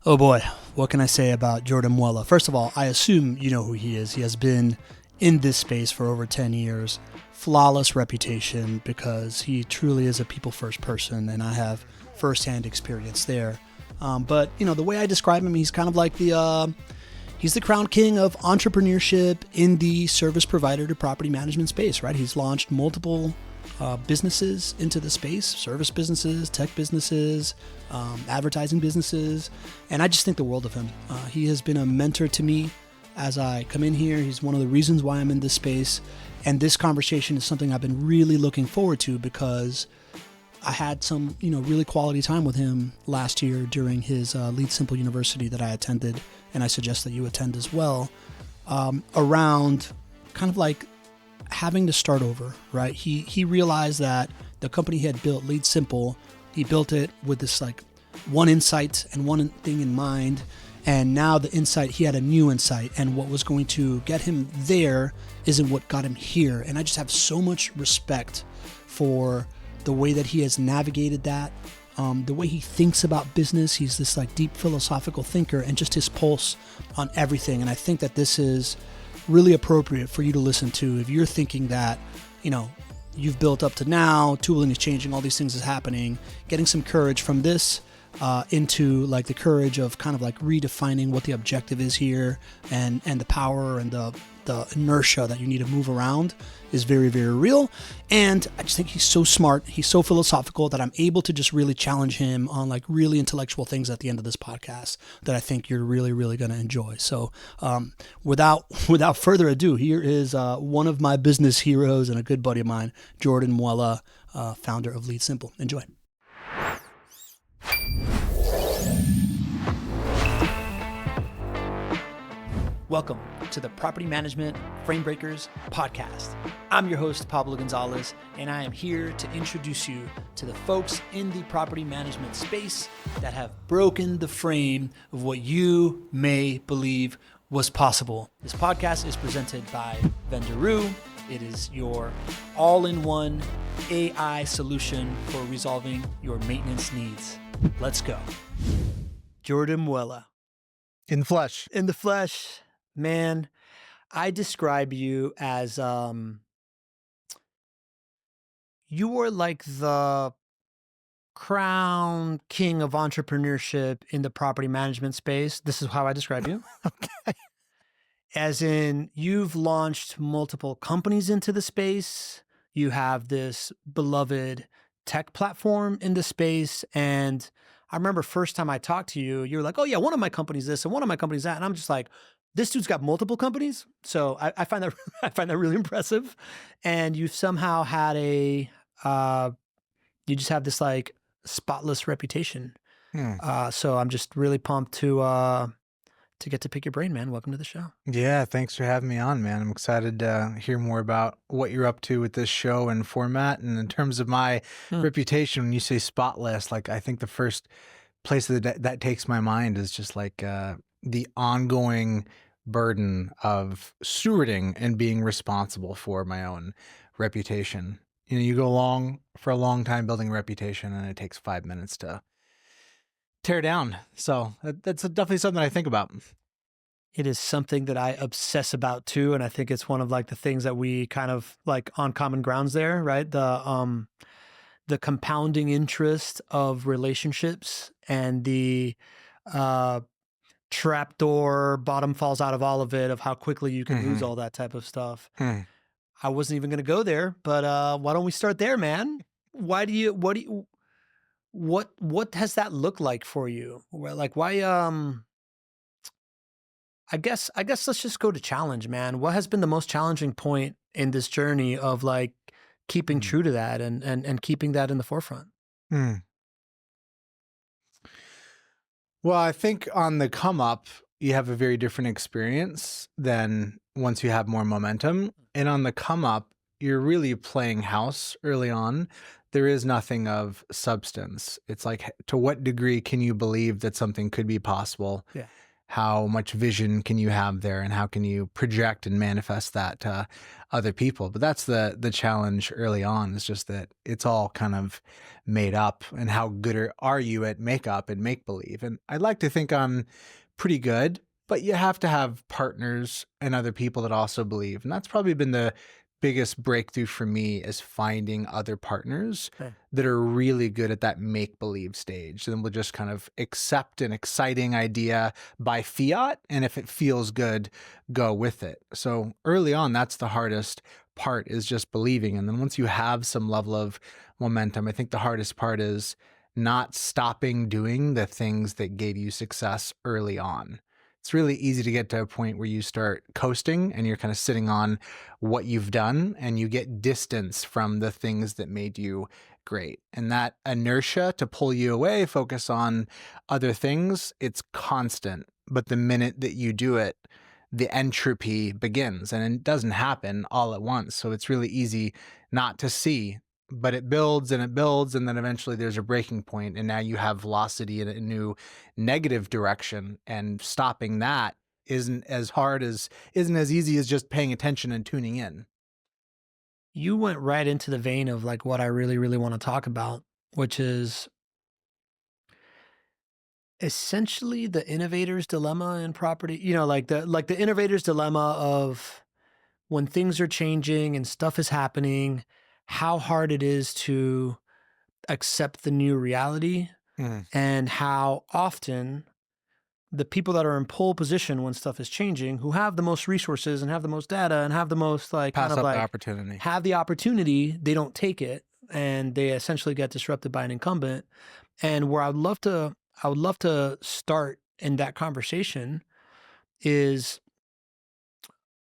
Oh boy, what can I say about Jordan Muela? First of all, I assume you know who he is. He has been in this space for over 10 years. Flawless reputation because he truly is a people-first person, and I have firsthand experience there. But you know, the way I describe him, he's kind of like he's the crown king of entrepreneurship in the service provider to property management space, right? He's launched multiple businesses into the space, service businesses, tech businesses, advertising businesses, and I just think the world of him. He has been a mentor to me as I come in here. He's one of the reasons why I'm in this space, and this conversation is something I've been really looking forward to because I had some, really quality time with him last year during his LeadSimple University that I attended, and I suggest that you attend as well, around kind of like having to start over, right? He realized that the company he had built, LeadSimple, he built it with this like one insight and one thing in mind. And now he had a new insight, and what was going to get him there isn't what got him here. And I just have so much respect for the way that he has navigated that, the way he thinks about business. He's this like deep philosophical thinker, and just his pulse on everything. And I think that this is really appropriate for you to listen to if you're thinking that, you've built up to now, tooling is changing, all these things is happening, getting some courage from this into like the courage of kind of like redefining what the objective is here, and the power and the inertia that you need to move around is very, very real. And I just think he's so smart, he's so philosophical that I'm able to just really challenge him on like really intellectual things at the end of this podcast that I think you're really, really going to enjoy. So without further ado, here is one of my business heroes and a good buddy of mine, Jordan Muela, founder of LeadSimple. Enjoy. Welcome to the Property Management Frame Breakers podcast. I'm your host, Pablo Gonzalez, and I am here to introduce you to the folks in the property management space that have broken the frame of what you may believe was possible. This podcast is presented by Vendoroo. It is your all-in-one AI solution for resolving your maintenance needs. Let's go. Jordan Muela. In the flesh. In the flesh. Man, I describe you as you were like the crown king of entrepreneurship in the property management space. This is how I describe you. Okay. As in, you've launched multiple companies into the space. You have this beloved tech platform in the space. And I remember first time I talked to you, you were like, oh yeah, one of my companies this and one of my companies that. And I'm just like, this dude's got multiple companies. So I find that really impressive. And you've somehow had you just have this like spotless reputation. So I'm just really pumped to get to pick your brain, man. Welcome to the show. Yeah, thanks for having me on, man. I'm excited to hear more about what you're up to with this show and format. And in terms of my reputation, when you say spotless, like I think the first place that takes my mind is just like the ongoing burden of stewarding and being responsible for my own reputation. You go for a long time building a reputation, and it takes 5 minutes to tear down. So that's definitely something I think about. It is something that I obsess about too. And I think it's one of like the things that we kind of like on common grounds there, right? The compounding interest of relationships and the trapdoor, bottom falls out of all of it, of how quickly you can lose all that type of stuff. I wasn't even going to go there, but why don't we start there, man? What has that looked like for you? Like why, I guess let's just go to challenge, man. What has been the most challenging point in this journey of like keeping true to that and keeping that in the forefront? Well, I think on the come up, you have a very different experience than once you have more momentum. And on the come up, you're really playing house early on. There is nothing of substance. It's like, to what degree can you believe that something could be possible? Yeah. how much vision can you have there, and how can you project and manifest that to other people. But that's the challenge early on, is just that it's all kind of made up, and how good are you at makeup and make believe. And I'd like to think I'm pretty good, but you have to have partners and other people that also believe. And that's probably been the biggest breakthrough for me, is finding other partners Okay. that are really good at that make believe stage. Then we'll just kind of accept an exciting idea by fiat. And if it feels good, go with it. So early on, that's the hardest part, is just believing. And then once you have some level of momentum, I think the hardest part is not stopping doing the things that gave you success early on. It's really easy to get to a point where you start coasting and you're kind of sitting on what you've done, and you get distance from the things that made you great. And that inertia to pull you away, focus on other things, it's constant. But the minute that you do it, the entropy begins, and it doesn't happen all at once. So it's really easy not to see, but it builds and it builds, and then eventually there's a breaking point, and now you have velocity in a new negative direction, and stopping that isn't as easy as just paying attention and tuning in. You went right into the vein of like what I really, really want to talk about, which is essentially the innovator's dilemma in property. Like the innovator's dilemma of when things are changing and stuff is happening, how hard it is to accept the new reality, Mm. and how often the people that are in pole position when stuff is changing, who have the most resources and have the most data and have the most like kind Pass of up the like opportunity. have the opportunity, they don't take it, and they essentially get disrupted by an incumbent. And where I would love to start in that conversation is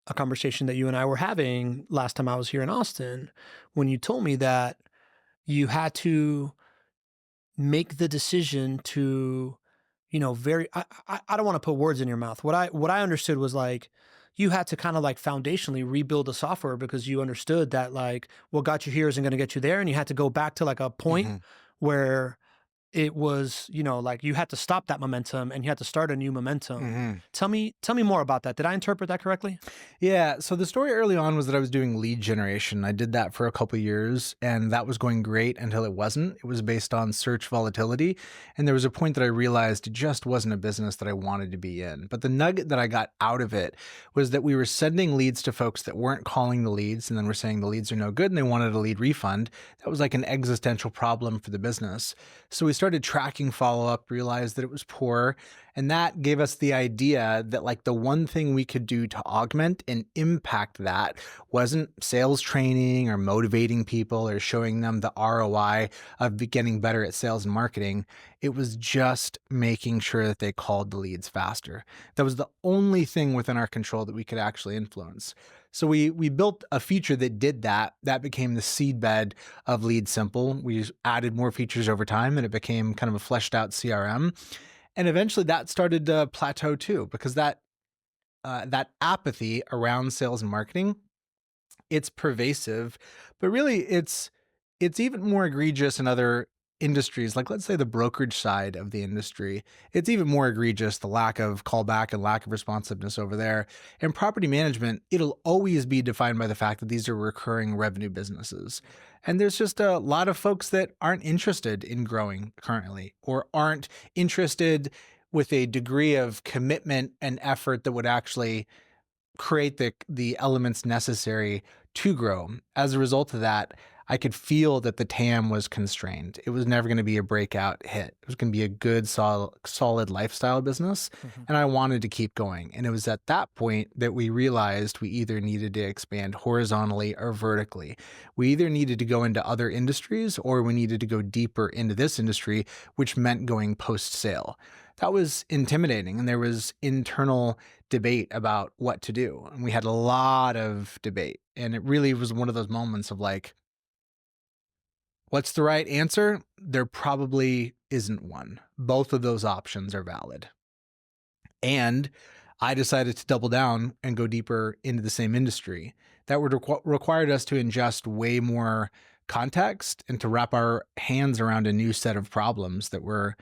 a conversation that you and I were having last time I was here in Austin, when you told me that you had to make the decision to, very, I don't want to put words in your mouth. What I understood was like, you had to kind of like foundationally rebuild the software, because you understood that like what got you here isn't going to get you there. And you had to go back to like a point Mhm. where it was, like you had to stop that momentum and you had to start a new momentum. Mhm. Tell me more about that. Did I interpret that correctly? Yeah. So the story early on was that I was doing lead generation. I did that for a couple years, and that was going great until it wasn't. It was based on search volatility. And there was a point that I realized it just wasn't a business that I wanted to be in. But the nugget that I got out of it was that we were sending leads to folks that weren't calling the leads, and then we're saying the leads are no good and they wanted a lead refund. That was like an existential problem for the business. So we started tracking follow up, realized that it was poor. And that gave us the idea that like the one thing we could do to augment and impact that wasn't sales training or motivating people or showing them the ROI of getting better at sales and marketing. It was just making sure that they called the leads faster. That was the only thing within our control that we could actually influence. So we built a feature that did that. That became the seedbed of LeadSimple. We added more features over time, and it became kind of a fleshed out CRM. And eventually that started to plateau too, because that apathy around sales and marketing, it's pervasive, but really it's even more egregious in other industries. Like let's say the brokerage side of the industry, it's even more egregious, the lack of callback and lack of responsiveness over there. In property management, it'll always be defined by the fact that these are recurring revenue businesses. And there's just a lot of folks that aren't interested in growing currently, or aren't interested with a degree of commitment and effort that would actually create the elements necessary to grow. As a result of that, I could feel that the TAM was constrained. It was never going to be a breakout hit. It was going to be a good, solid lifestyle business. Mhm. And I wanted to keep going. And it was at that point that we realized we either needed to expand horizontally or vertically. We either needed to go into other industries, or we needed to go deeper into this industry, which meant going post-sale. That was intimidating, and there was internal debate about what to do. And we had a lot of debate. And it really was one of those moments of like, what's the right answer? There probably isn't one. Both of those options are valid. And I decided to double down and go deeper into the same industry. That would required us to ingest way more context and to wrap our hands around a new set of problems that were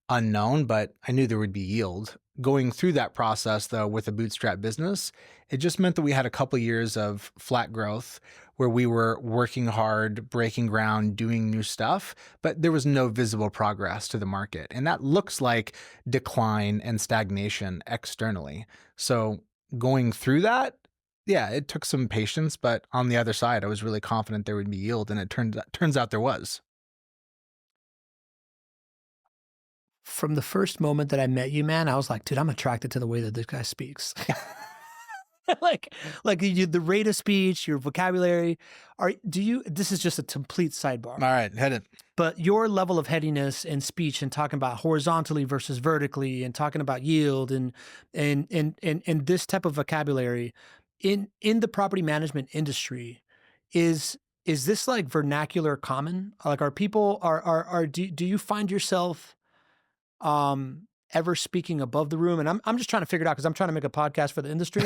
unknown, but I knew there would be yield. Going through that process, though, with a bootstrap business, it just meant that we had a couple years of flat growth where we were working hard, breaking ground, doing new stuff, but there was no visible progress to the market. And that looks like decline and stagnation externally. So going through that, yeah, it took some patience, but on the other side, I was really confident there would be yield, and it turns out there was. From the first moment that I met you, man, I was like, dude, I'm attracted to the way that this guy speaks. like the rate of speech, your vocabulary. This is just a complete sidebar. All right, head it. But your level of headiness and speech and talking about horizontally versus vertically and talking about yield and this type of vocabulary in the property management industry is this like vernacular common? Like are people do you find yourself ever speaking above the room? And I'm just trying to figure it out because I'm trying to make a podcast for the industry,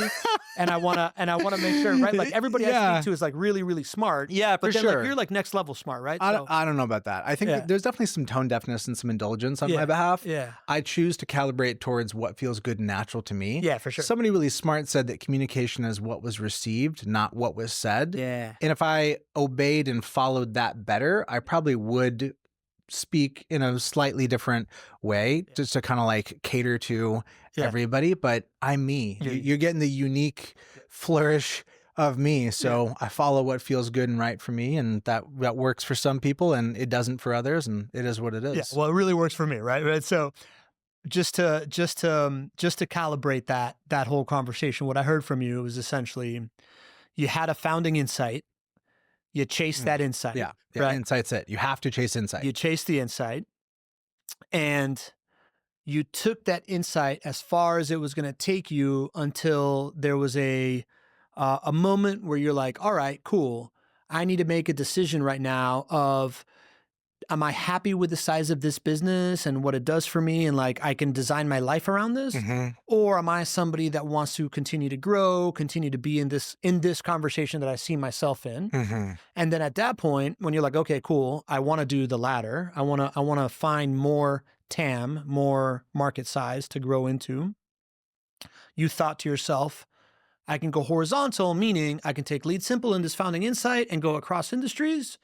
and I wanna make sure, right? Like everybody I speak to is like really, really smart. Yeah, but for then sure. like you're like next level smart, right? I don't know about that. I think there's definitely some tone deafness and some indulgence on my behalf. Yeah. I choose to calibrate towards what feels good and natural to me. Yeah, for sure. Somebody really smart said that communication is what was received, not what was said. Yeah. And if I obeyed and followed that better, I probably would speak in a slightly different way just to kind of like cater to everybody. But I'm me. You're getting the unique flourish of me. So I follow what feels good and right for me, and that works for some people and it doesn't for others, and it is what it is. Yeah, well, it really works for me, right? So just to calibrate that whole conversation, what I heard from you was essentially you had a founding insight. You chase that insight. Yeah, right? Insight's it. You have to chase insight. You chase the insight, and you took that insight as far as it was going to take you until there was a moment where you're like, all right, cool. I need to make a decision right now of, am I happy with the size of this business and what it does for me? And like, I can design my life around this, or am I somebody that wants to continue to grow, continue to be in this conversation that I see myself in? And then at that point, when you're like, okay, cool, I want to do the latter. I want to find more TAM, more market size to grow into. You thought to yourself, I can go horizontal, meaning I can take LeadSimple in this founding insight and go across industries,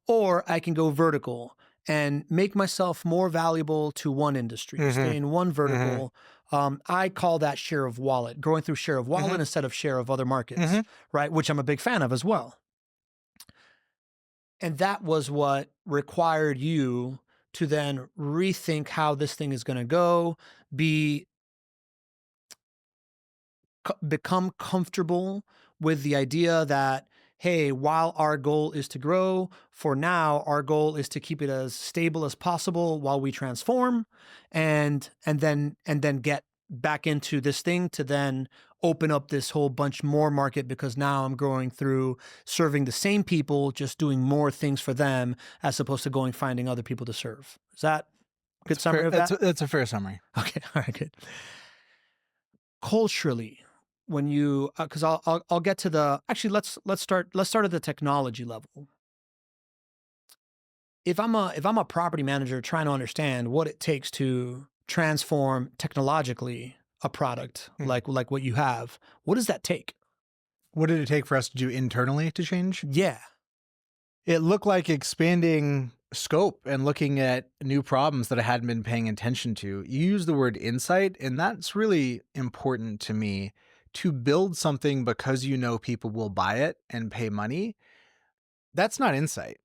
or I can go vertical and make myself more valuable to one industry, stay in one vertical. I call that share of wallet, growing through share of wallet instead of share of other markets, right? Which I'm a big fan of as well. And that was what required you to then rethink how this thing is going to go, become comfortable with the idea that, hey, while our goal is to grow, for now, our goal is to keep it as stable as possible while we transform and then get back into this thing to then open up this whole bunch more market, because now I'm growing through serving the same people, just doing more things for them as opposed to finding other people to serve. Is that a good summary of that? That's a fair summary. Okay. All right, good. Culturally, when you, because I'll get to the, actually let's start at the technology level. If I'm a property manager trying to understand what it takes to transform technologically a product like what you have, what does that take? What did it take for us to do internally to change? Yeah. It looked like expanding scope and looking at new problems that I hadn't been paying attention to. You use the word insight, and that's really important to me. To build something because you know people will buy it and pay money, that's not insight.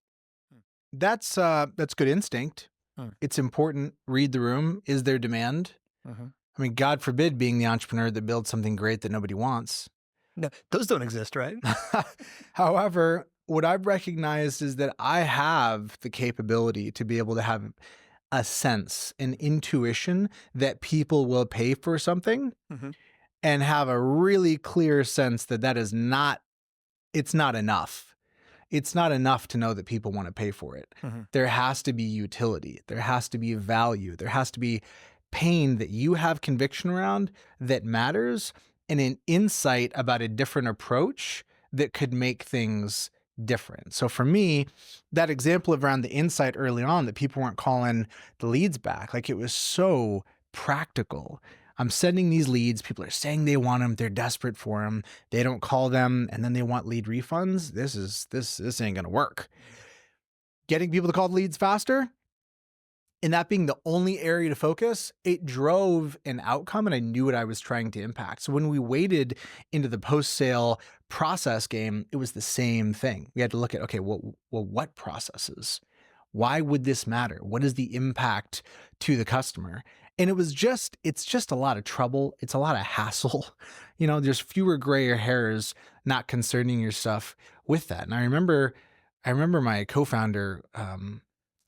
That's good instinct. It's important. Read the room. Is there demand? I mean, God forbid being the entrepreneur that builds something great that nobody wants. No, those don't exist, right? However, what I've recognized is that I have the capability to be able to have a sense, an intuition that people will pay for something. And have a really clear sense that it's not enough. It's not enough to know that people want to pay for it. There has to be utility. There has to be value. There has to be pain that you have conviction around that matters, and an insight about a different approach that could make things different. So for me, that example of around the insight early on that people weren't calling the leads back, like it was so practical. I'm sending these leads. People are saying they want them. They're desperate for them. They don't call them, and then they want lead refunds. This ain't gonna work. Getting people to call the leads faster, and that being the only area to focus, it drove an outcome, and I knew what I was trying to impact. So when we waded into the post-sale process game, it was the same thing. We had to look at, okay, well, what processes? Why would this matter? What is the impact to the customer? And it's just a lot of trouble. It's a lot of hassle. There's fewer gray hairs not concerning your stuff with that. And I remember my co-founder,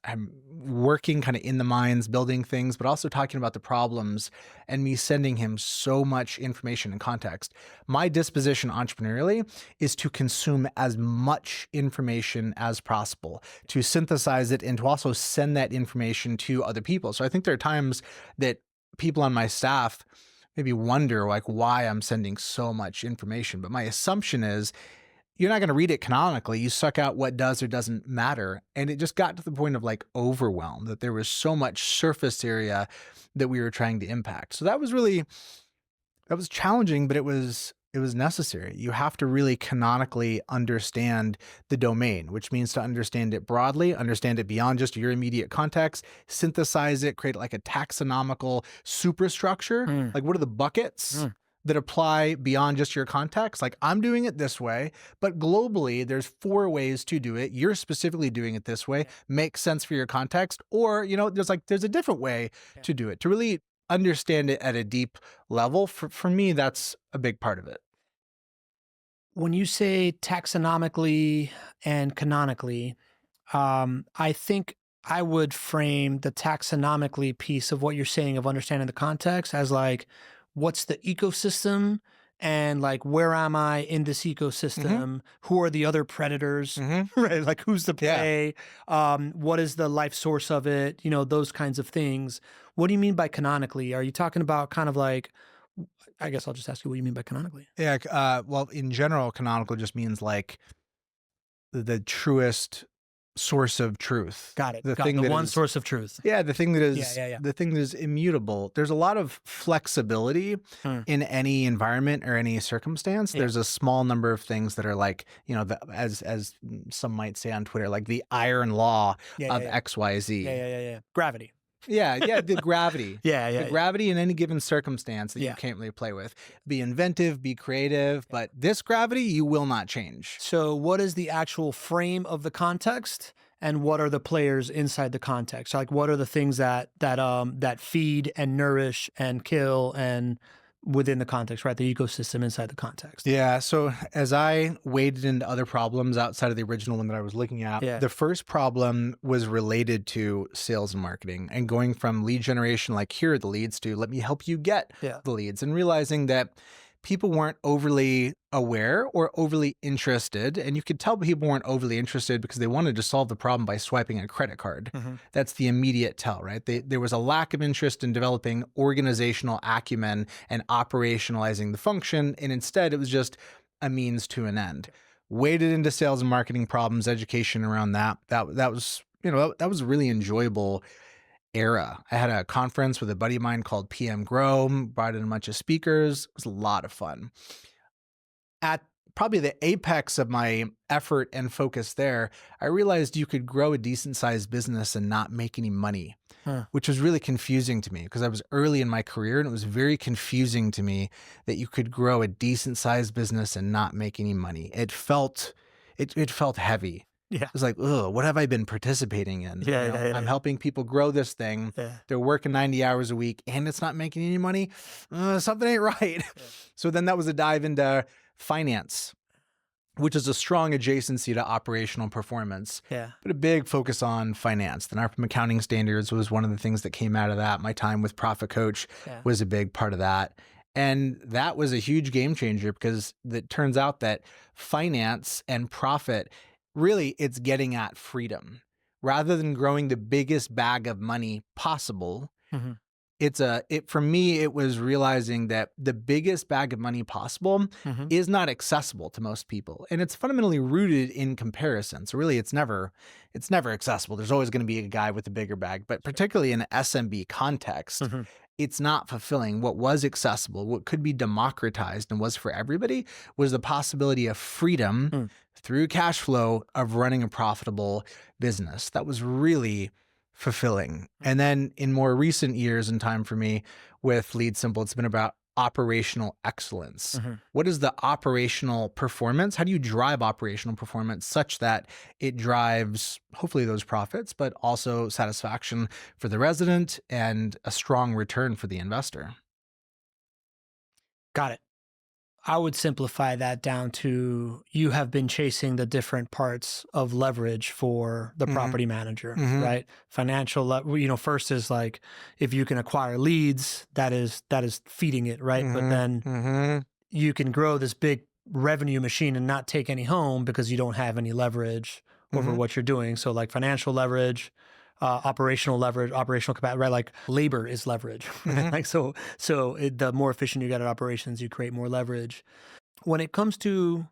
I'm working kind of in the mines, building things, but also talking about the problems and me sending him so much information and context. My disposition entrepreneurially is to consume as much information as possible, to synthesize it and to also send that information to other people. So I think there are times that people on my staff maybe wonder like why I'm sending so much information. But my assumption is, you're not going to read it canonically. You suck out what does or doesn't matter. And it just got to the point of like overwhelm, that there was so much surface area that we were trying to impact. So that was challenging, but it was necessary. You have to really canonically understand the domain, which means to understand it broadly, understand it beyond just your immediate context, synthesize it, create like a taxonomical superstructure. Like what are the buckets that apply beyond just your context? Like I'm doing it this way, but globally there's 4 ways to do it. You're specifically doing it this way, makes sense for your context, or, there's a different way to do it. To really understand it at a deep level, for me, that's a big part of it. When you say taxonomically and canonically, I think I would frame the taxonomically piece of what you're saying of understanding the context as like, what's the ecosystem and like, where am I in this ecosystem? Who are the other predators, right? Like who's the prey? What is the life source of it? Those kinds of things. What do you mean by canonically? Are you talking about kind of like, I guess I'll just ask you what you mean by canonically. Yeah. Well, in general, canonical just means like the truest source of truth. Got it. The one source of truth. Yeah, the thing that is the thing that is immutable. There's a lot of flexibility in any environment or any circumstance. There's a small number of things that are like, as some might say on Twitter, like the iron law of XYZ. Yeah. Gravity. The gravity. The gravity in any given circumstance that you can't really play with. Be inventive, be creative, but this gravity you will not change. So what is the actual frame of the context, and what are the players inside the context? Like what are the things that feed and nourish and kill and within the context, right? The ecosystem inside the context. Yeah. So as I waded into other problems outside of the original one that I was looking at, the first problem was related to sales and marketing and going from lead generation, like here are the leads, to let me help you get the leads, and realizing that people weren't overly aware or overly interested. And you could tell people weren't overly interested because they wanted to solve the problem by swiping a credit card. That's the immediate tell, right? There was a lack of interest in developing organizational acumen and operationalizing the function. And instead, it was just a means to an end. Waded into sales and marketing problems, education around that. That was a really enjoyable era. I had a conference with a buddy of mine called PM Grow, brought in a bunch of speakers. It was a lot of fun. At probably the apex of my effort and focus there, I realized you could grow a decent sized business and not make any money, which was really confusing to me because I was early in my career, and it was very confusing to me that you could grow a decent sized business and not make any money. It felt heavy. Yeah. It's like, ugh, what have I been participating in? I'm helping people grow this thing. They're working 90 hours a week and it's not making any money. Something ain't right. So then that was a dive into finance, which is a strong adjacency to operational performance, but a big focus on finance. The NARPM accounting standards was one of the things that came out of that. My time with Profit Coach was a big part of that. And that was a huge game changer because it turns out that finance and profit, really, it's getting at freedom. Rather than growing the biggest bag of money possible, For me, it was realizing that the biggest bag of money possible is not accessible to most people. And it's fundamentally rooted in comparison. So really it's never accessible. There's always going to be a guy with a bigger bag, but particularly in an SMB context, it's not fulfilling. What was accessible, what could be democratized and was for everybody, was the possibility of freedom through cash flow of running a profitable business. That was really fulfilling. And then in more recent years and time for me with LeadSimple, it's been about operational excellence. What is the operational performance? How do you drive operational performance such that it drives hopefully those profits, but also satisfaction for the resident and a strong return for the investor? Got it. I would simplify that down to you have been chasing the different parts of leverage for the property manager, right? Financial, first is like, if you can acquire leads, that is feeding it, right? But then you can grow this big revenue machine and not take any home because you don't have any leverage over what you're doing. So like financial leverage, operational leverage, operational capacity, right? Like labor is leverage, right? Like, the more efficient you get at operations, you create more leverage. When it comes to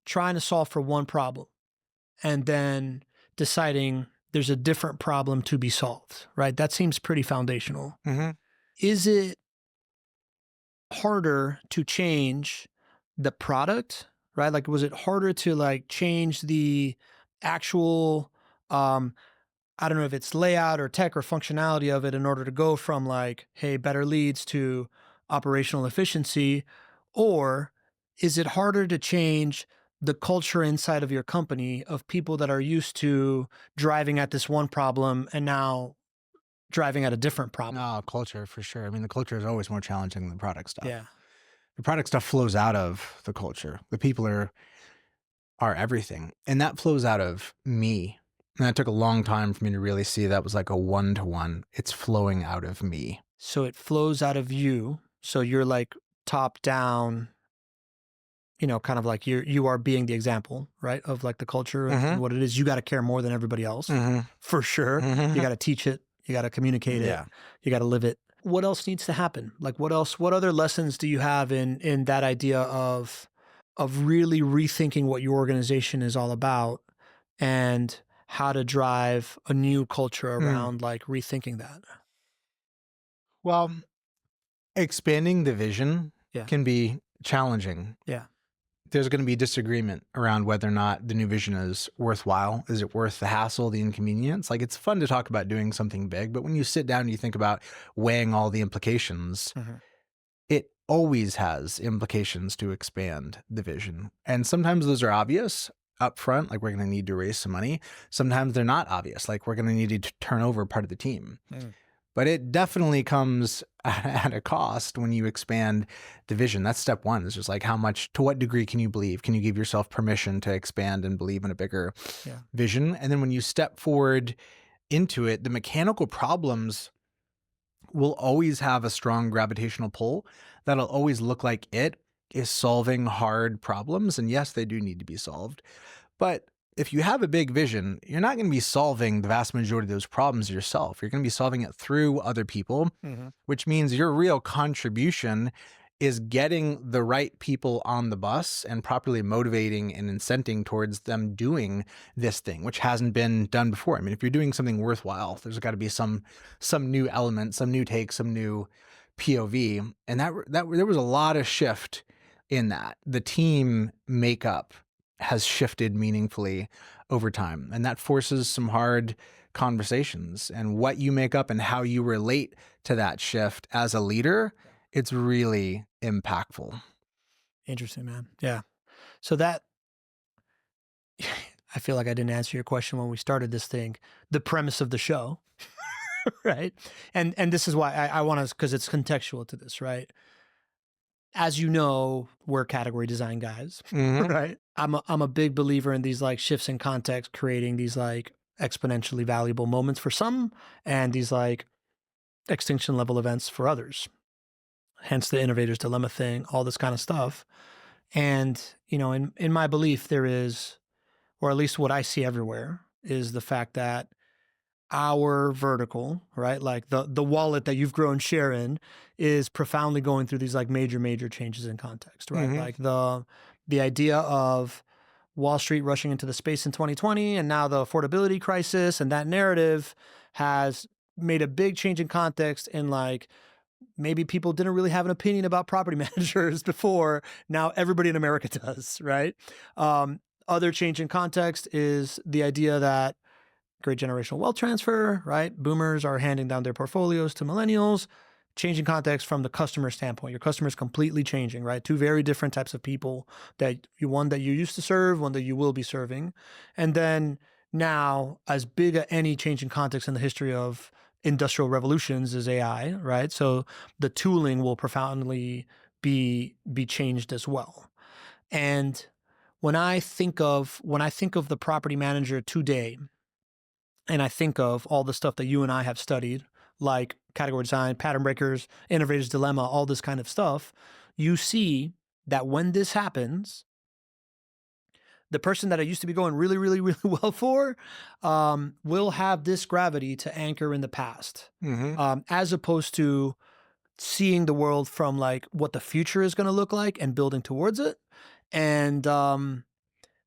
trying to solve for one problem and then deciding there's a different problem to be solved, right? That seems pretty foundational. Is it harder to change the product, right? Like, was it harder to like change the actual, I don't know if it's layout or tech or functionality of it in order to go from like, hey, better leads to operational efficiency? Or is it harder to change the culture inside of your company of people that are used to driving at this one problem and now driving at a different problem? No, culture for sure. I mean, the culture is always more challenging than the product stuff. Yeah. The product stuff flows out of the culture. The people are everything. And that flows out of me. And that took a long time for me to really see that was like a one-to-one. It's flowing out of me. So it flows out of you. So you're like top down, kind of like you are being the example, right? Of like the culture and what it is. You got to care more than everybody else, for sure. You got to teach it. You got to communicate it. You got to live it. What else needs to happen? Like what other lessons do you have in that idea of really rethinking what your organization is all about and how to drive a new culture around like rethinking that? Well, expanding the vision can be challenging. Yeah. There's going to be disagreement around whether or not the new vision is worthwhile. Is it worth the hassle, the inconvenience? Like, it's fun to talk about doing something big, but when you sit down and you think about weighing all the implications, it always has implications to expand the vision. And sometimes those are obvious up front, like we're going to need to raise some money. Sometimes they're not obvious, like we're going to need to turn over part of the team. But it definitely comes at a cost when you expand the vision. That's step one. It's just like, to what degree can you believe? Can you give yourself permission to expand and believe in a bigger vision? And then when you step forward into it, the mechanical problems will always have a strong gravitational pull that'll always look like it is solving hard problems. And yes, they do need to be solved. But if you have a big vision, you're not going to be solving the vast majority of those problems yourself. You're going to be solving it through other people, which means your real contribution is getting the right people on the bus and properly motivating and incenting towards them doing this thing, which hasn't been done before. I mean, if you're doing something worthwhile, there's got to be some new element, some new take, some new POV. And that there was a lot of shift in that. The team makeup has shifted meaningfully over time, and that forces some hard conversations. And what you make up and how you relate to that shift as a leader, it's really impactful. Interesting, man. Yeah. So that, I feel like I didn't answer your question when we started this thing, the premise of the show, right? And this is why I want to, because it's contextual to this, right? As you know, we're category design guys, right? I'm a big believer in these like shifts in context, creating these like exponentially valuable moments for some, and these like extinction level events for others. Hence the innovator's dilemma thing, all this kind of stuff. And, in my belief, there is, or at least what I see everywhere, is the fact that our vertical, right? Like the wallet that you've grown share in is profoundly going through these like major changes in context, right? Mhm. Like the idea of Wall Street rushing into the space in 2020 and now the affordability crisis, and that narrative has made a big change in context in like maybe people didn't really have an opinion about property managers before. Now everybody in America does, right? Other change in context is the idea that great generational wealth transfer, right? Boomers are handing down their portfolios to millennials. Changing context from the customer standpoint. Your customer is completely changing, right? Two very different types of people one that you used to serve, one that you will be serving. And then now, as big a any change in context in the history of industrial revolutions is AI, right? So the tooling will profoundly be changed as well. And when I think of the property manager today, and I think of all the stuff that you and I have studied, like category design, pattern breakers, innovator's dilemma, all this kind of stuff, you see that when this happens, the person that I used to be going really well for will have this gravity to anchor in the past, as opposed to seeing the world from like what the future is going to look like and building towards it. And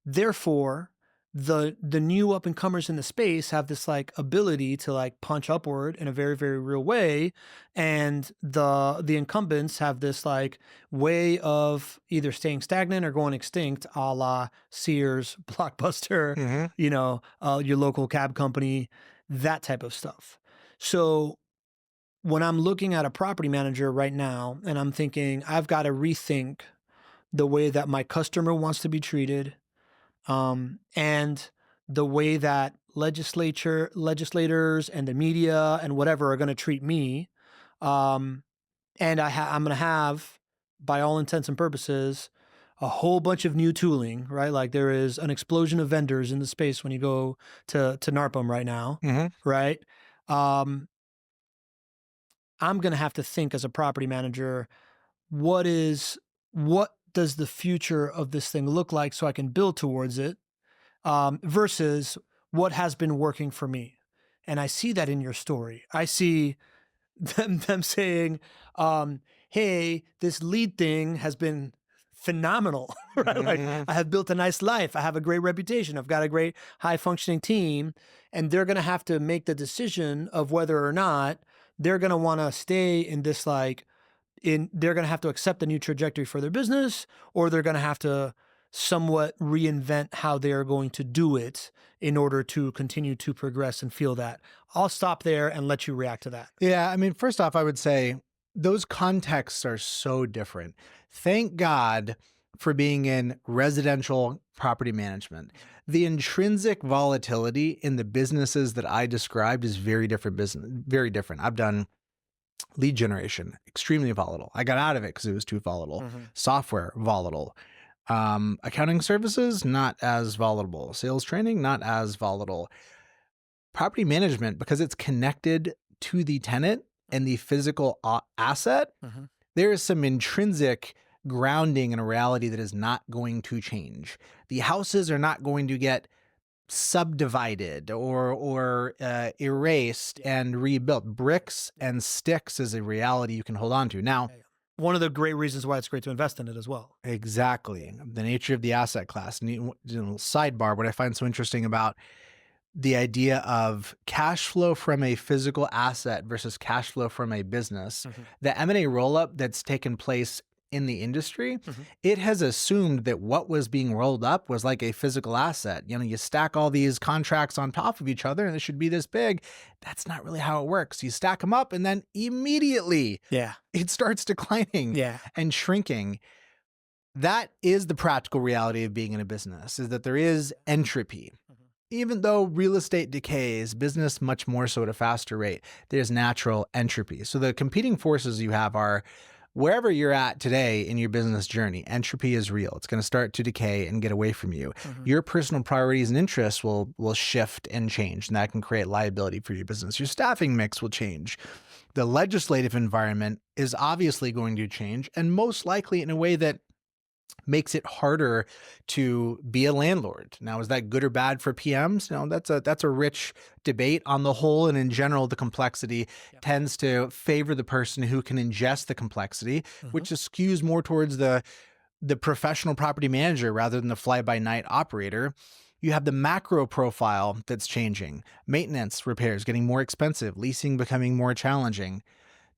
therefore, the new up and comers in the space have this like ability to like punch upward in a very real way, and the incumbents have this like way of either staying stagnant or going extinct, a la Sears, Blockbuster, your local cab company, that type of stuff. So when I'm looking at a property manager right now and I'm thinking I've got to rethink the way that my customer wants to be treated, and the way that legislators and the media and whatever are going to treat me. And I'm going to have, by all intents and purposes, a whole bunch of new tooling, right? Like there is an explosion of vendors in the space when you go to NARPM right now, right? I'm going to have to think as a property manager, what does the future of this thing look like so I can build towards it? Versus what has been working for me. And I see that in your story. I see them saying, hey, this lead thing has been phenomenal, right? Like I have built a nice life. I have a great reputation. I've got a great high functioning team, and they're going to have to make the decision of whether or not they're going to want to stay in this they're going to have to accept the new trajectory for their business, or they're going to have to somewhat reinvent how they are going to do it in order to continue to progress and feel that. I'll stop there and let you react to that. Yeah, I mean, first off, I would say those contexts are so different. Thank God for being in residential property management. The intrinsic volatility in the businesses that I described is very different. I've done lead generation, extremely volatile. I got out of it because it was too volatile. Software, volatile. Accounting services, not as volatile. Sales training, not as volatile. Property management, because it's connected to the tenant and the physical asset, there is some intrinsic grounding in a reality that is not going to change. The houses are not going to get subdivided or erased and rebuilt. Bricks and sticks is a reality you can hold on to. Now, one of the great reasons why it's great to invest in it as well. Exactly. The nature of the asset class. And sidebar, what I find so interesting about the idea of cash flow from a physical asset versus cash flow from a business, the M&A roll-up that's taken place in the industry, it has assumed that what was being rolled up was like a physical asset. You stack all these contracts on top of each other and it should be this big. That's not really how it works. You stack them up and then immediately it starts declining and shrinking. That is the practical reality of being in a business, is that there is entropy. Even though real estate decays, business much more so at a faster rate, there's natural entropy. So the competing forces you have are wherever you're at today in your business journey, entropy is real. It's going to start to decay and get away from you. Your personal priorities and interests will shift and change, and that can create liability for your business. Your staffing mix will change. The legislative environment is obviously going to change, and most likely in a way that makes it harder to be a landlord. Now, is that good or bad for PMs? No, that's a rich debate. On the whole and in general, the complexity tends to favor the person who can ingest the complexity, which skews more towards the professional property manager rather than the fly-by-night operator. You have the macro profile that's changing. Maintenance, repairs getting more expensive, leasing becoming more challenging.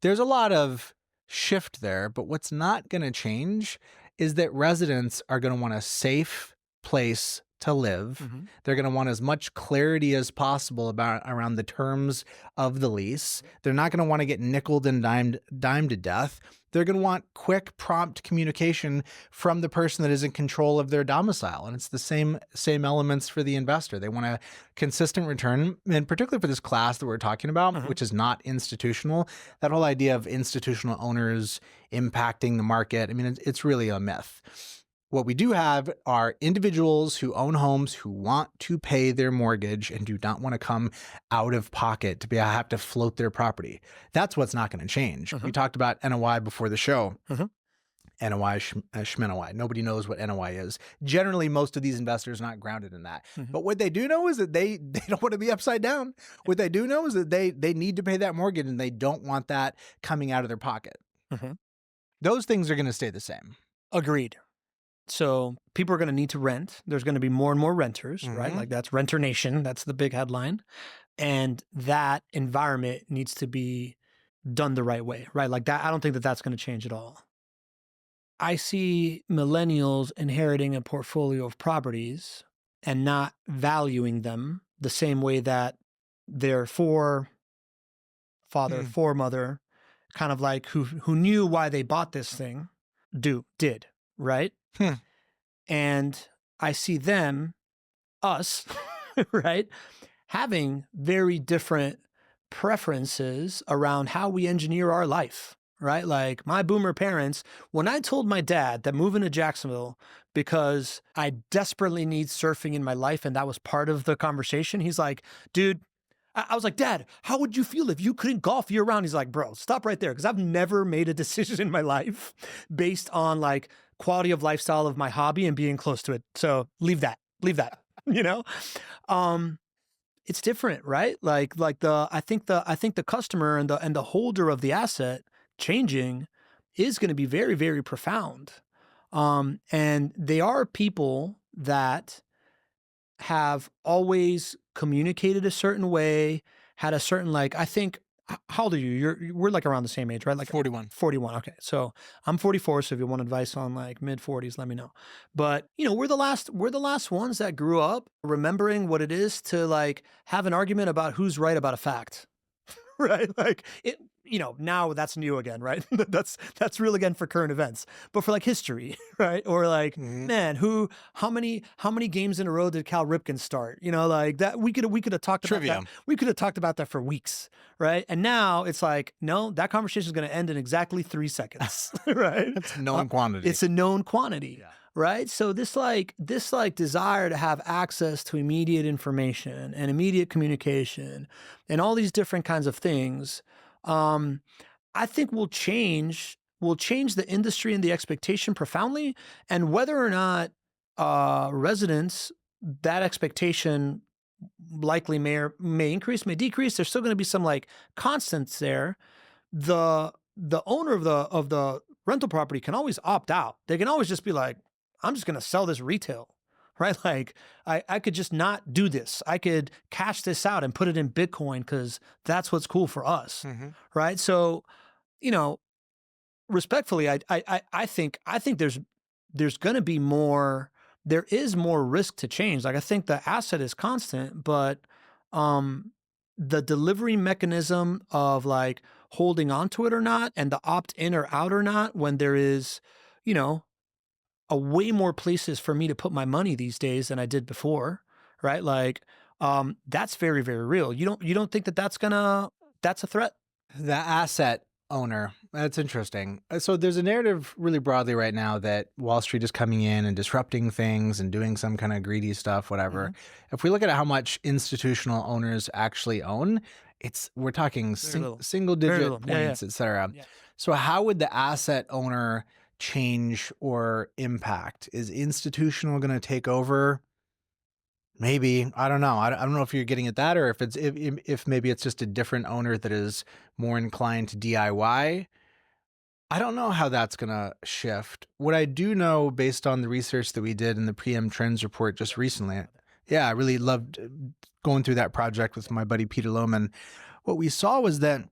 There's a lot of shift there, but what's not going to change is that residents are going to want a safe place to live. They're going to want as much clarity as possible around the terms of the lease. They're not going to want to get nickeled and dimed to death. They're going to want quick, prompt communication from the person that is in control of their domicile. And it's the same elements for the investor. They want a consistent return, and particularly for this class that we're talking about, which is not institutional. That whole idea of institutional owners impacting the market, I mean, it's really a myth. What we do have are individuals who own homes who want to pay their mortgage and do not want to come out of pocket to have to float their property. That's what's not going to change. We talked about NOI before the show. NOI, SHMNOI. Nobody knows what NOI is. Generally, most of these investors are not grounded in that. But what they do know is that they don't want to be upside down. What they do know is that they need to pay that mortgage and they don't want that coming out of their pocket. Those things are going to stay the same. Agreed. So people are going to need to rent. There's going to be more and more renters, right? Like that's Renter Nation. That's the big headline. And that environment needs to be done the right way, right? Like that, I don't think that that's going to change at all. I see millennials inheriting a portfolio of properties and not valuing them the same way that their foremother, kind of like who knew why they bought this thing, did, right? And I see us, right, having very different preferences around how we engineer our life, right? Like my boomer parents, when I told my dad that moving to Jacksonville because I desperately need surfing in my life and that was part of the conversation, he's like, dude, I was like, Dad, how would you feel if you couldn't golf year round? He's like, bro, stop right there. Because I've never made a decision in my life based on like quality of lifestyle of my hobby and being close to it. So leave that, you know? It's different, right? I think the customer and the holder of the asset changing is going to be very, very profound. And they are people that have always communicated a certain way, had a certain, like, I think, how old are you? We're like around the same age, right? Like 41. 41. Okay. So I'm 44. So if you want advice on like mid 40s, let me know. But you know, we're the last ones that grew up remembering what it is to like have an argument about who's right about a fact. Right? Like it, you know, now that's new again, right? that's real again for current events, but for like history, right? Or like, man, how many games in a row did Cal Ripken start? You know, like that we could have talked about that. We could have talked about that for weeks, right? And now it's like, no, that conversation is going to end in exactly 3 seconds, right? It's a known quantity. It's a known quantity. Yeah. Right. So this desire to have access to immediate information and immediate communication and all these different kinds of things, I think will change the industry and the expectation profoundly. And whether or not residents, that expectation likely may increase, may decrease, there's still going to be some like constants there. The owner of the rental property can always opt out. They can always just be like, I'm just going to sell this retail, right? Like I could just not do this. I could cash this out and put it in Bitcoin because that's what's cool for us, right? So, you know, respectfully, I think there's going to be there is more risk to change. Like I think the asset is constant, but the delivery mechanism of like holding on to it or not, and the opt in or out or not, when there is, you know, a way more places for me to put my money these days than I did before, right? Like, that's very, very real. You don't think that's a threat? The asset owner, that's interesting. So there's a narrative really broadly right now that Wall Street is coming in and disrupting things and doing some kind of greedy stuff, whatever. If we look at how much institutional owners actually own, we're talking single digit points, et cetera. Yeah. So how would the asset owner change or impact? Is institutional going to take over? Maybe. I don't know. I don't know if you're getting at that, or if maybe it's just a different owner that is more inclined to DIY. I don't know how that's going to shift. What I do know, based on the research that we did in the PM Trends report just recently, yeah, I really loved going through that project with my buddy Peter Lohman. What we saw was that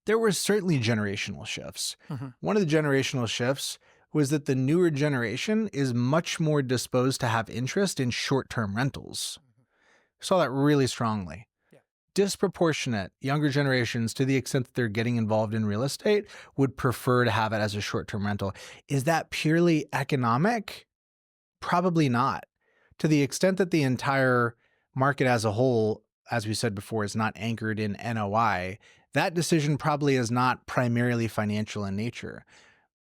there were certainly generational shifts. One of the generational shifts was that the newer generation is much more disposed to have interest in short-term rentals. Saw that really strongly. Disproportionate younger generations, to the extent that they're getting involved in real estate, would prefer to have it as a short-term rental. Is that purely economic? Probably not. To the extent that the entire market as a whole, as we said before, is not anchored in NOI, that decision probably is not primarily financial in nature.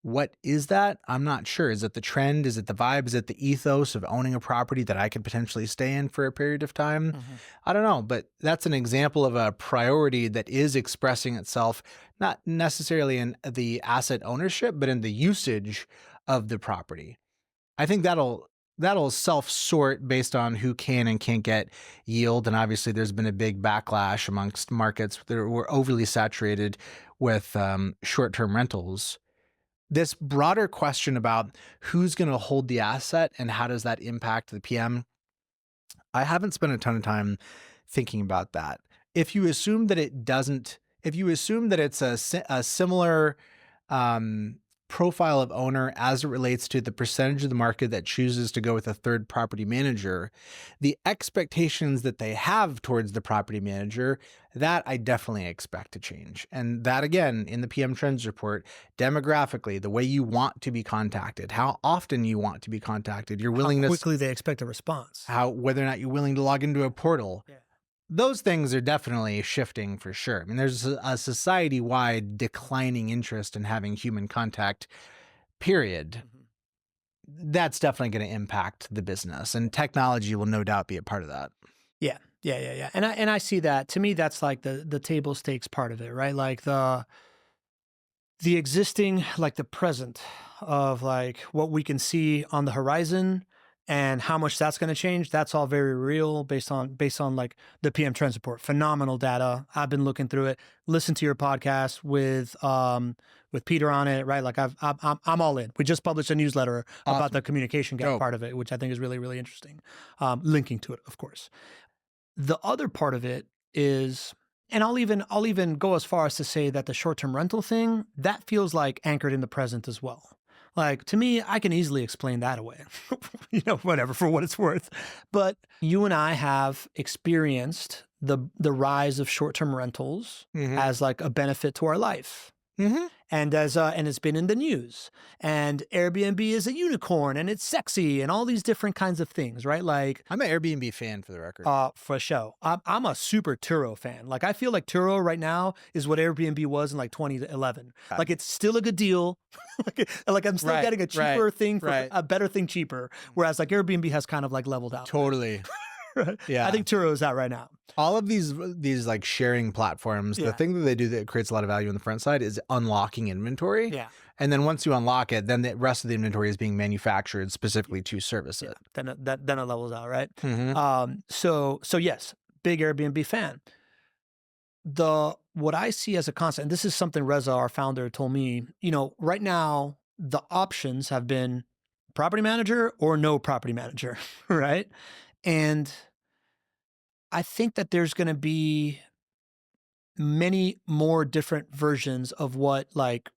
What is that? I'm not sure. Is it the trend? Is it the vibe? Is it the ethos of owning a property that I could potentially stay in for a period of time? I don't know, but that's an example of a priority that is expressing itself, not necessarily in the asset ownership, but in the usage of the property. I think that'll self-sort based on who can and can't get yield. And obviously there's been a big backlash amongst markets that were overly saturated with short-term rentals. This broader question about who's going to hold the asset and how does that impact the PM, I haven't spent a ton of time thinking about that. If you assume that it's a similar profile of owner as it relates to the percentage of the market that chooses to go with a third property manager, the expectations that they have towards the property manager, that I definitely expect to change. And that, again, in the PM Trends report, demographically, the way you want to be contacted, how often you want to be contacted, your willingness, how quickly they expect a response, whether or not you're willing to log into a portal. Those things are definitely shifting for sure. I mean, there's a society-wide declining interest in having human contact, period. That's definitely going to impact the business, and technology will no doubt be a part of that. Yeah. And I see that. To me, that's like the table stakes part of it, right? Like the existing, like the present of like what we can see on the horizon and how much that's going to change. That's all very real based on like the PM Trends report. Phenomenal data. I've been looking through it. Listen to your podcast with Peter on it, right? Like I'm all in. We just published a newsletter about the communication gap part of it, which I think is really, really interesting. Linking to it, of course. The other part of it is, and I'll even go as far as to say that the short-term rental thing, that feels like anchored in the present as well. Like, to me, I can easily explain that away, whatever, for what it's worth. But you and I have experienced the rise of short-term rentals as like a benefit to our life. And and it's been in the news, and Airbnb is a unicorn and it's sexy and all these different kinds of things, right? Like, I'm an Airbnb fan, for the record. For sure. I'm a super Turo fan. Like, I feel like Turo right now is what Airbnb was in like 2011. Like, it's still a good deal. like I'm still getting a cheaper thing for a better thing cheaper. Whereas like Airbnb has kind of like leveled out. Totally. Yeah, I think Turo is that right now. All of these like sharing platforms, the thing that they do that creates a lot of value on the front side is unlocking inventory. Yeah. And then once you unlock it, then the rest of the inventory is being manufactured specifically to service it. Then it levels out, right? So yes, big Airbnb fan. What I see as a constant, and this is something Reza, our founder, told me, right now the options have been property manager or no property manager, right? And I think that there's going to be many more different versions of what like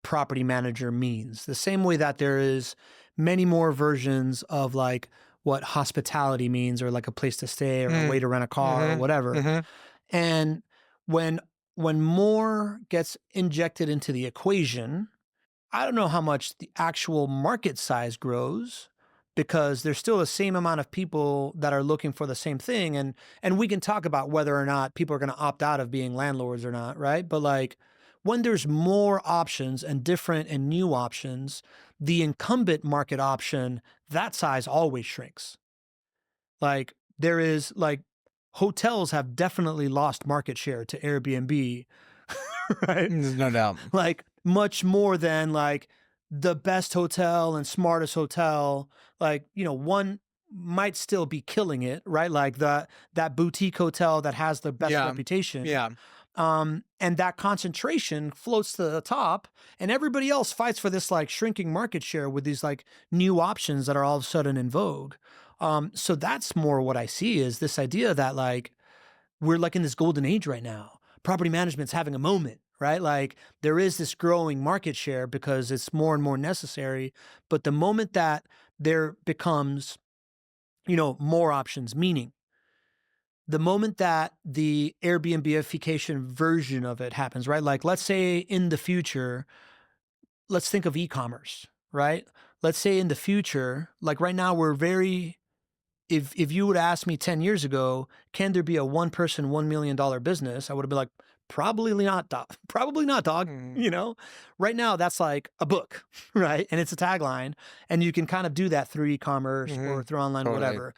property manager means. The same way that there is many more versions of like what hospitality means, or like a place to stay, or a way to rent a car, or whatever. And when more gets injected into the equation, I don't know how much the actual market size grows, because there's still the same amount of people that are looking for the same thing. And we can talk about whether or not people are going to opt out of being landlords or not, right? But like, when there's more options and different and new options, the incumbent market option, that size always shrinks. Like, there is like, hotels have definitely lost market share to Airbnb, right? There's no doubt. Like, much more than like the best hotel and smartest hotel, like, one might still be killing it, right? Like that boutique hotel that has the best reputation. Yeah. And that concentration floats to the top, and everybody else fights for this like shrinking market share with these like new options that are all of a sudden in vogue. So that's more what I see is this idea that like we're like in this golden age right now. Property management's having a moment, right? Like there is this growing market share because it's more and more necessary. But the moment that there becomes, more options, meaning the moment that the Airbnbification version of it happens, right? Like let's say in the future, let's think of e-commerce, right? Let's say in the future, like right now we're very, if you would ask me 10 years ago, can there be a one person, $1 million business? I would have been like, probably not, dog. Probably not, dog. Right now that's like a book, right? And it's a tagline, and you can kind of do that through e-commerce or through online, whatever.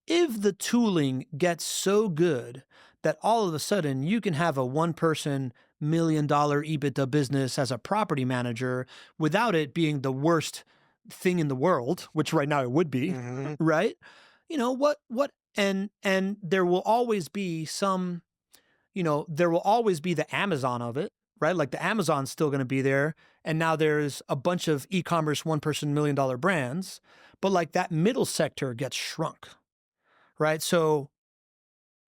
If the tooling gets so good that all of a sudden you can have a one person, $1 million EBITDA business as a property manager without it being the worst thing in the world, which right now it would be, right? And there will always be some, there will always be the Amazon of it, right? Like the Amazon's still going to be there. And now there's a bunch of e-commerce one person, $1 million brands, but like that middle sector gets shrunk, right? So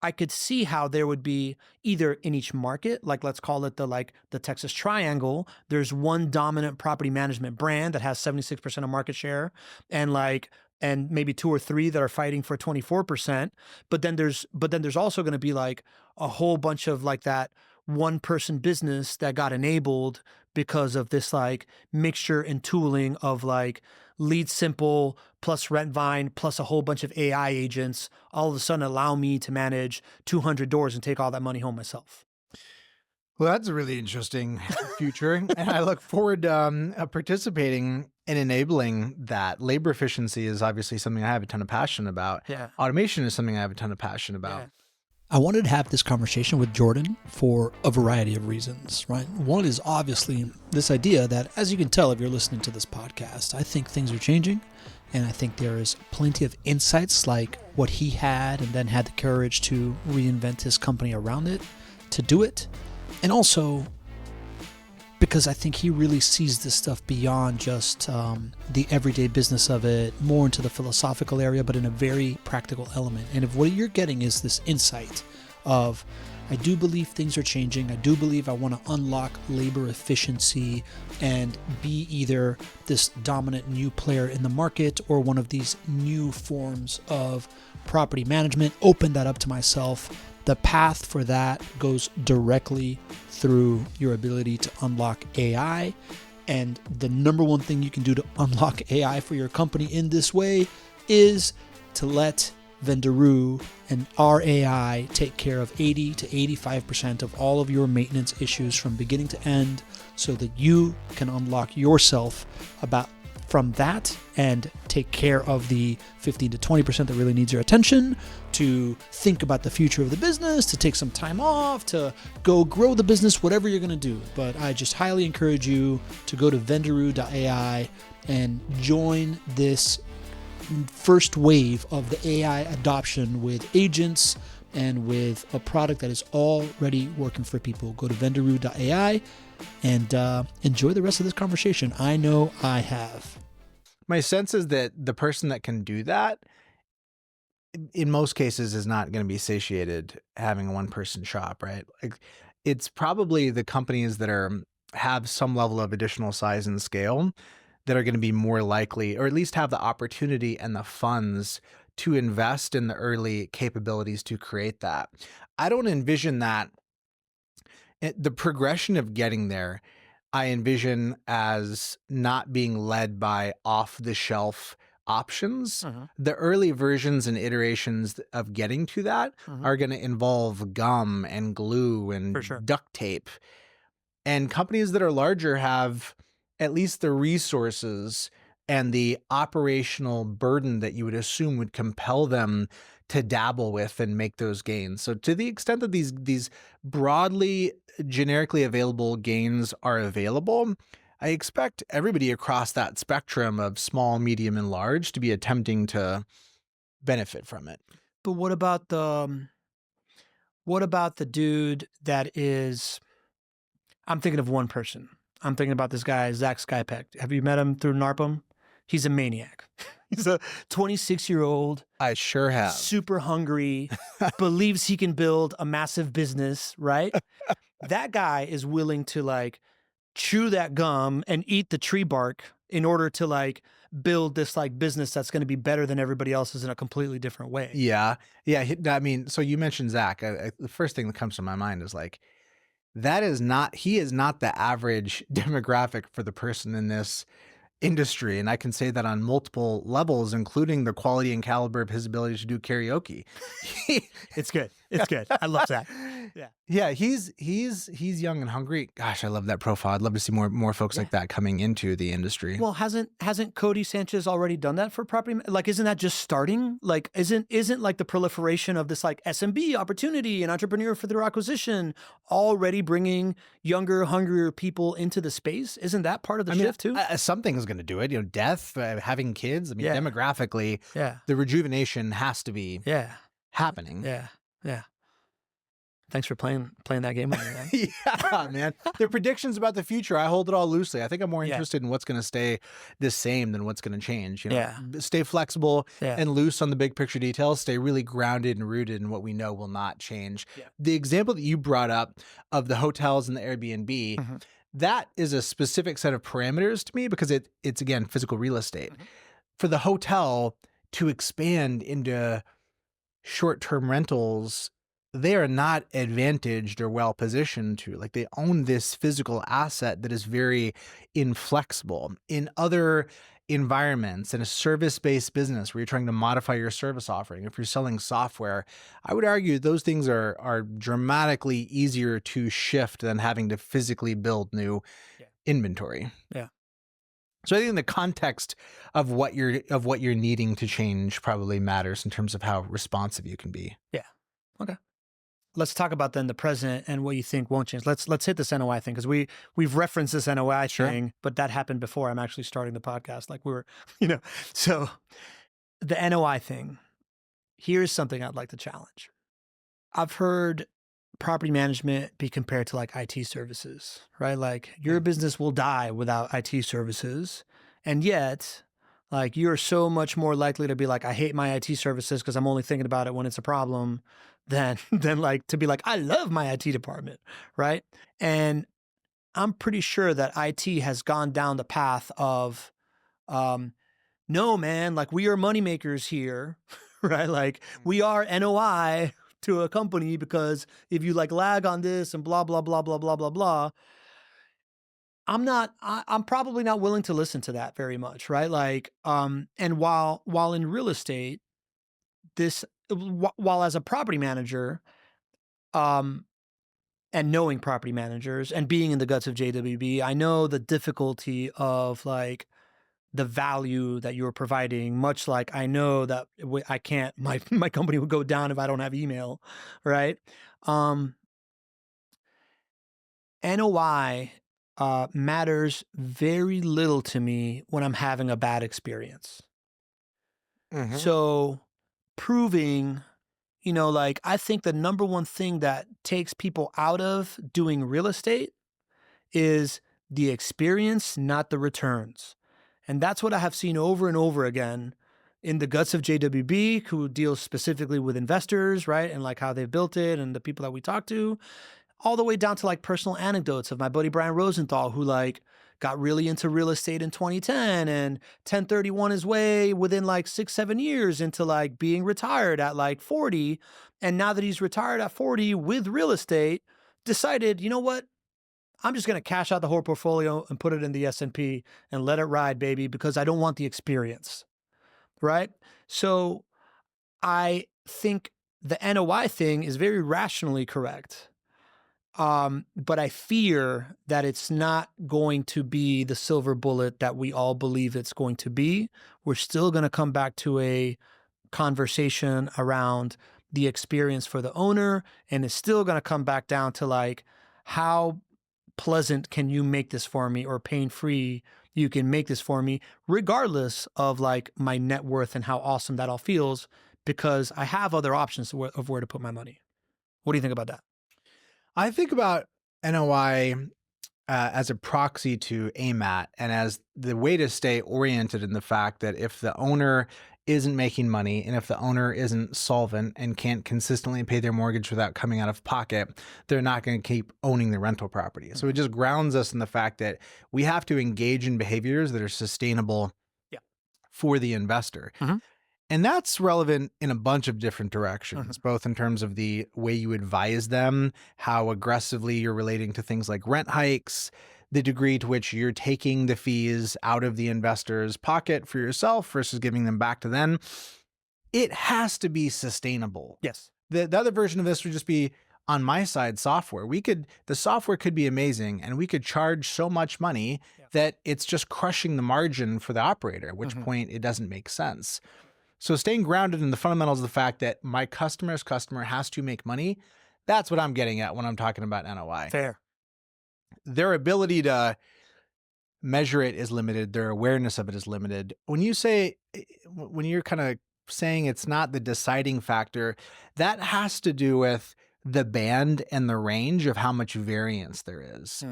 I could see how there would be either in each market, like let's call it the Texas Triangle, there's one dominant property management brand that has 76% of market share, and maybe two or three that are fighting for 24%. But then there's also going to be like a whole bunch of like that one person business that got enabled because of this like mixture and tooling of like LeadSimple plus Rentvine plus a whole bunch of AI agents all of a sudden allow me to manage 200 doors and take all that money home myself. Well, that's a really interesting future. And I look forward to participating in enabling that. Labor efficiency is obviously something I have a ton of passion about. Yeah. Automation is something I have a ton of passion about. Yeah. I wanted to have this conversation with Jordan for a variety of reasons, right? One is obviously this idea that, as you can tell if you're listening to this podcast, I think things are changing, and I think there is plenty of insights like what he had and then had the courage to reinvent his company around it, to do it. And also because I think he really sees this stuff beyond just the everyday business of it, more into the philosophical area, but in a very practical element. And if what you're getting is this insight of, I do believe things are changing. I do believe I want to unlock labor efficiency and be either this dominant new player in the market or one of these new forms of property management, open that up to myself. The path for that goes directly through your ability to unlock AI. And the number one thing you can do to unlock AI for your company in this way is to let Vendoroo and our AI take care of 80 to 85% of all of your maintenance issues from beginning to end, so that you can unlock yourself from that and take care of the 15 to 20% that really needs your attention, to think about the future of the business, to take some time off, to go grow the business, whatever you're going to do. But I just highly encourage you to go to vendoroo.ai and join this first wave of the AI adoption with agents and with a product that is already working for people. Go to vendoroo.ai and enjoy the rest of this conversation. I know I have. My sense is that the person that can do that, in most cases, is not going to be satiated having a one-person shop, right? Like, it's probably the companies that have some level of additional size and scale that are going to be more likely, or at least have the opportunity and the funds to invest in the early capabilities to create that. I don't envision that. The progression of getting there, I envision as not being led by off-the-shelf options. The early versions and iterations of getting to that are going to involve gum and glue and duct tape. And companies that are larger have at least the resources and the operational burden that you would assume would compel them to dabble with and make those gains. So to the extent that these broadly, generically available gains are available, I expect everybody across that spectrum of small, medium, and large to be attempting to benefit from it. But what about the dude that is? I'm thinking of one person. I'm thinking about this guy, Zach Skypeck. Have you met him through NARPM? He's a maniac. He's a 26-year-old, I sure have. super hungry, believes he can build a massive business, right? That guy is willing to like chew that gum and eat the tree bark in order to like build this like business that's going to be better than everybody else's in a completely different way. Yeah. Yeah. I mean, so you mentioned Zach. The first thing that comes to my mind is like, he is not the average demographic for the person in this industry. And I can say that on multiple levels, including the quality and caliber of his ability to do karaoke. It's good. It's good. I love that. Yeah. Yeah, he's young and hungry. Gosh, I love that profile. I'd love to see more folks like that coming into the industry. Well, hasn't Cody Sanchez already done that for property? Like, isn't that just starting? Like, isn't like the proliferation of this like SMB opportunity and entrepreneur for their acquisition already bringing younger, hungrier people into the space? Isn't that part of the shift too? Something's going to do it. Death, having kids. I mean, demographically, the rejuvenation has to be happening. Yeah. Thanks for playing that game with me, man. Yeah, man. The predictions about the future, I hold it all loosely. I think I'm more interested in what's going to stay the same than what's going to change. Stay flexible and loose on the big picture details. Stay really grounded and rooted in what we know will not change. Yeah. The example that you brought up of the hotels and the Airbnb, that is a specific set of parameters to me because it's again, physical real estate. For the hotel to expand into short-term rentals, they are not advantaged or well positioned to. Like, they own this physical asset that is very inflexible. In other environments, in a service-based business where you're trying to modify your service offering, if you're selling software, I would argue those things are dramatically easier to shift than having to physically build new inventory. Yeah. So I think in the context of what you're needing to change probably matters in terms of how responsive you can be. Yeah. Okay. Let's talk about then the present and what you think won't change. Let's hit this NOI thing because we've referenced this NOI thing, but that happened before I'm actually starting the podcast. Like we were, so the NOI thing. Here's something I'd like to challenge. I've heard property management be compared to like IT services, right? Like your business will die without IT services, and yet, like you're so much more likely to be like, I hate my IT services because I'm only thinking about it when it's a problem than like to be like, I love my IT department, right? And I'm pretty sure that IT has gone down the path of, no, man, like we are moneymakers here, right? Like we are NOI to a company because if you like lag on this and blah, blah, blah, blah, blah, blah, blah, I'm probably not willing to listen to that very much, right? Like, and while in real estate, while as a property manager, and knowing property managers and being in the guts of JWB, I know the difficulty of like the value that you're providing, much like I know that I can't, my company would go down if I don't have email, right? NOI matters very little to me when I'm having a bad experience. So proving, like I think the number one thing that takes people out of doing real estate is the experience, not the returns. And that's what I have seen over and over again in the guts of JWB, who deals specifically with investors, right? And like how they've built it and the people that we talk to, all the way down to like personal anecdotes of my buddy Brian Rosenthal, who like got really into real estate in 2010 and 1031 his way within like 6-7 years into like being retired at like 40. And now that he's retired at 40 with real estate, decided, you know what? I'm just going to cash out the whole portfolio and put it in the S&P and let it ride, baby, because I don't want the experience, right? So I think the NOI thing is very rationally correct. But I fear that it's not going to be the silver bullet that we all believe it's going to be. We're still going to come back to a conversation around the experience for the owner, and it's still going to come back down to like how pleasant can you make this for me, or pain-free you can make this for me, regardless of like my net worth and how awesome that all feels, because I have other options of where to put my money. What do you think about that? I think about NOI as a proxy to AMAT and as the way to stay oriented in the fact that if the owner isn't making money and if the owner isn't solvent and can't consistently pay their mortgage without coming out of pocket, they're not going to keep owning the rental property. So it just grounds us in the fact that we have to engage in behaviors that are sustainable for the investor. And that's relevant in a bunch of different directions, both in terms of the way you advise them, how aggressively you're relating to things like rent hikes, the degree to which you're taking the fees out of the investor's pocket for yourself versus giving them back to them. It has to be sustainable. Yes. The other version of this would just be on my side software. The software could be amazing and we could charge so much money that it's just crushing the margin for the operator, at which point it doesn't make sense. So staying grounded in the fundamentals of the fact that my customer's customer has to make money, that's what I'm getting at when I'm talking about NOI. Fair. Their ability to measure it is limited. Their awareness of it is limited. When you're kind of saying it's not the deciding factor, that has to do with the band and the range of how much variance there is.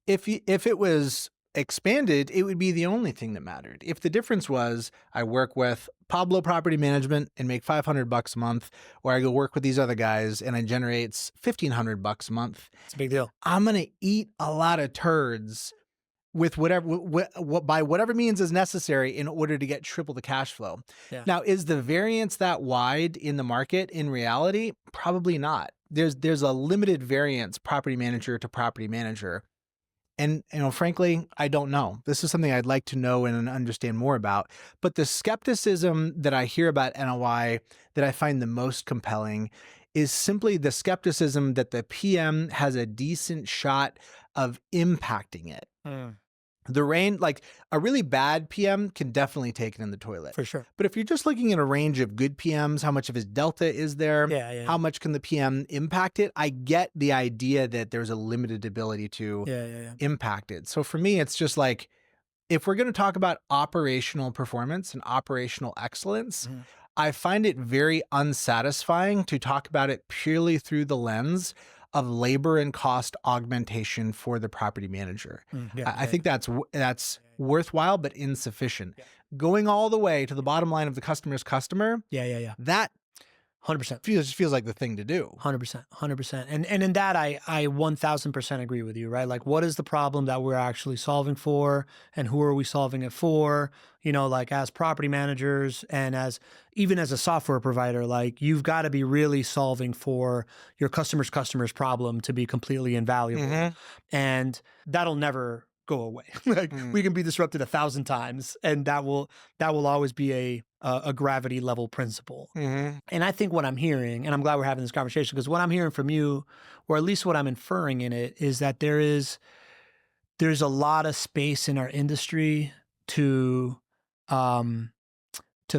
If it was expanded, it would be the only thing that mattered. If the difference was I work with Pablo Property Management and make $500 a month, or I go work with these other guys and it generates $1,500 a month, it's a big deal. I'm going to eat a lot of turds with by whatever means is necessary in order to get triple the cash flow. Now, is the variance that wide in the market in reality? Probably not. There's a limited variance property manager to property manager. And, frankly, I don't know. This is something I'd like to know and understand more about. But the skepticism that I hear about NOI that I find the most compelling is simply the skepticism that the PM has a decent shot of impacting it. The range, like a really bad PM can definitely take it in the toilet. For sure. But if you're just looking at a range of good PMs, how much of his delta is there? How much can the PM impact it? I get the idea that there's a limited ability to impact it. So for me, it's just like, if we're going to talk about operational performance and operational excellence, I find it very unsatisfying to talk about it purely through the lens of labor and cost augmentation for the property manager. I think that's worthwhile, but insufficient. Going all the way to the bottom line of the customer's customer. That 100% feels like the thing to do. 100%. And in that, I 1000% agree with you, right? Like, what is the problem that we're actually solving for, and who are we solving it for? Like as property managers and even as a software provider, like you've got to be really solving for your customer's problem to be completely invaluable. And that'll never go away. We can be disrupted 1,000 times, and that will always be a gravity level principle. And I think what I'm hearing, and I'm glad we're having this conversation, because what I'm hearing from you, or at least what I'm inferring in it, is that there's a lot of space in our industry to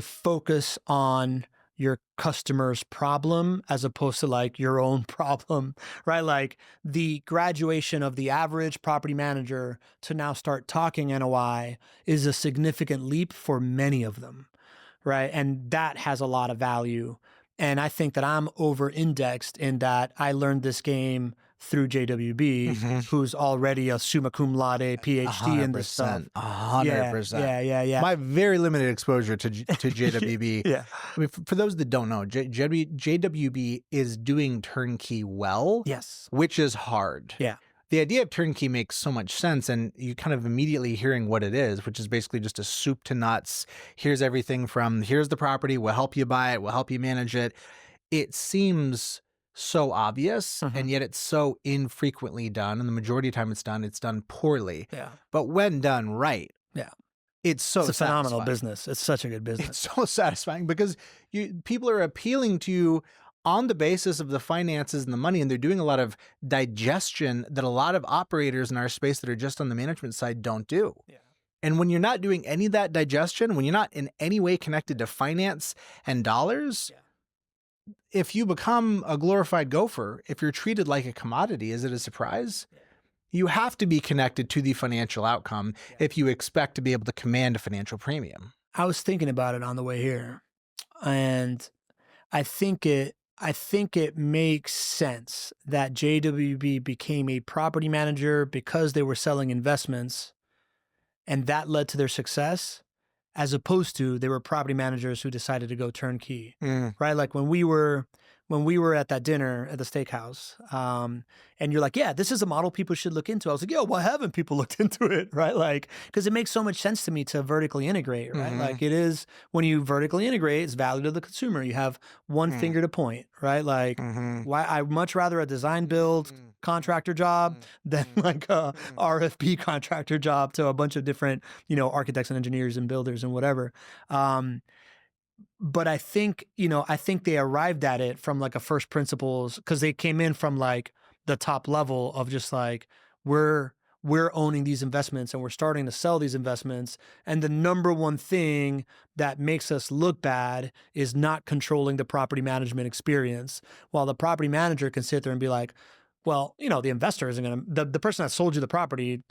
focus on your customer's problem as opposed to like your own problem, right? Like the graduation of the average property manager to now start talking NOI is a significant leap for many of them, right? And that has a lot of value. And I think that I'm over-indexed in that I learned this game through JWB, who's already a summa cum laude PhD in this stuff. 100%. Yeah. My very limited exposure to JWB. I mean, for those that don't know, JWB is doing turnkey well. Yes. Which is hard. Yeah. The idea of turnkey makes so much sense, and you kind of immediately hearing what it is, which is basically just a soup to nuts. Here's everything from, here's the property, we'll help you buy it, we'll help you manage it. It seems so obvious, and yet it's so infrequently done. And the majority of the time it's done poorly. But when done right, it's a phenomenal business. It's such a good business. It's so satisfying because people are appealing to you on the basis of the finances and the money, and they're doing a lot of digestion that a lot of operators in our space that are just on the management side don't do. And when you're not doing any of that digestion, when you're not in any way connected to finance and dollars, if you become a glorified gopher, if you're treated like a commodity, is it a surprise? you have to be connected to the financial outcome if you expect to be able to command a financial premium. I was thinking about it on the way here, and I think it makes sense that JWB became a property manager because they were selling investments, and that led to their success, as opposed to they were property managers who decided to go turnkey, right? Like when we were at that dinner at the steakhouse, and you're like, yeah, this is a model people should look into. I was like, yo, why haven't people looked into it, right? Like, because it makes so much sense to me to vertically integrate, right? Like it is, when you vertically integrate, it's value to the consumer. You have one finger to point, right? Like, why I'd much rather a design build contractor job than like a RFP contractor job to a bunch of different, architects and engineers and builders and whatever. But I think they arrived at it from like a first principles, because they came in from like the top level of just like, we're owning these investments and we're starting to sell these investments. And the number one thing that makes us look bad is not controlling the property management experience. While the property manager can sit there and be like, well, the investor isn't going to, the person that sold you the property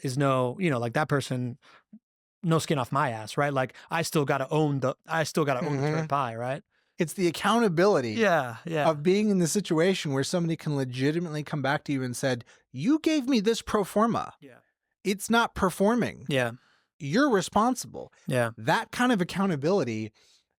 is like that person, no skin off my ass, right? Like I still got to own the third pie, right? It's the accountability of being in the situation where somebody can legitimately come back to you and said, you gave me this pro forma. Yeah. It's not performing. Yeah. You're responsible. Yeah. That kind of accountability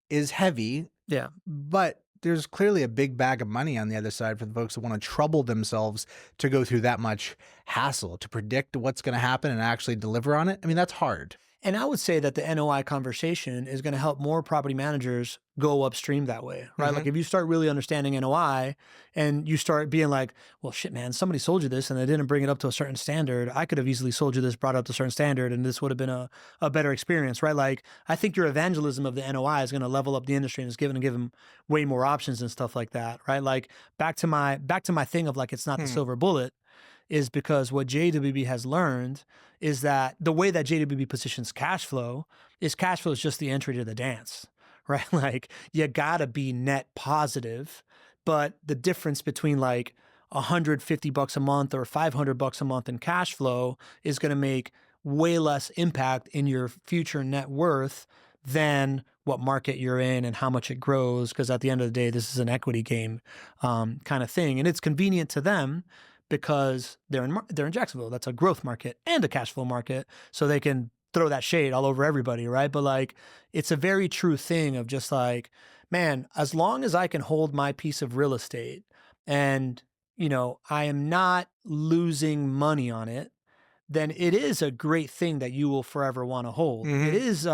is heavy. Yeah. But there's clearly a big bag of money on the other side for the folks that want to trouble themselves to go through that much hassle, to predict what's going to happen and actually deliver on it. I mean, that's hard. And I would say that the NOI conversation is going to help more property managers go upstream that way, right? Like if you start really understanding NOI and you start being like, well, shit, man, somebody sold you this and they didn't bring it up to a certain standard. I could have easily sold you this, brought it up to a certain standard, and this would have been a better experience, right? Like I think your evangelism of the NOI is going to level up the industry and it's going to give them way more options and stuff like that, right? Like back to my thing of like, it's not the silver bullet, is because what JWB has learned is that the way that JWB positions cash flow is just the entry to the dance, right? Like you gotta be net positive, but the difference between like $150 a month or $500 a month in cash flow is gonna make way less impact in your future net worth than what market you're in and how much it grows. Because at the end of the day, this is an equity game kind of thing. And it's convenient to them because they're in Jacksonville. That's a growth market and a cash flow market. So they can throw that shade all over everybody, right? But like, it's a very true thing of just like, man, as long as I can hold my piece of real estate and, I am not losing money on it, then it is a great thing that you will forever want to hold. It is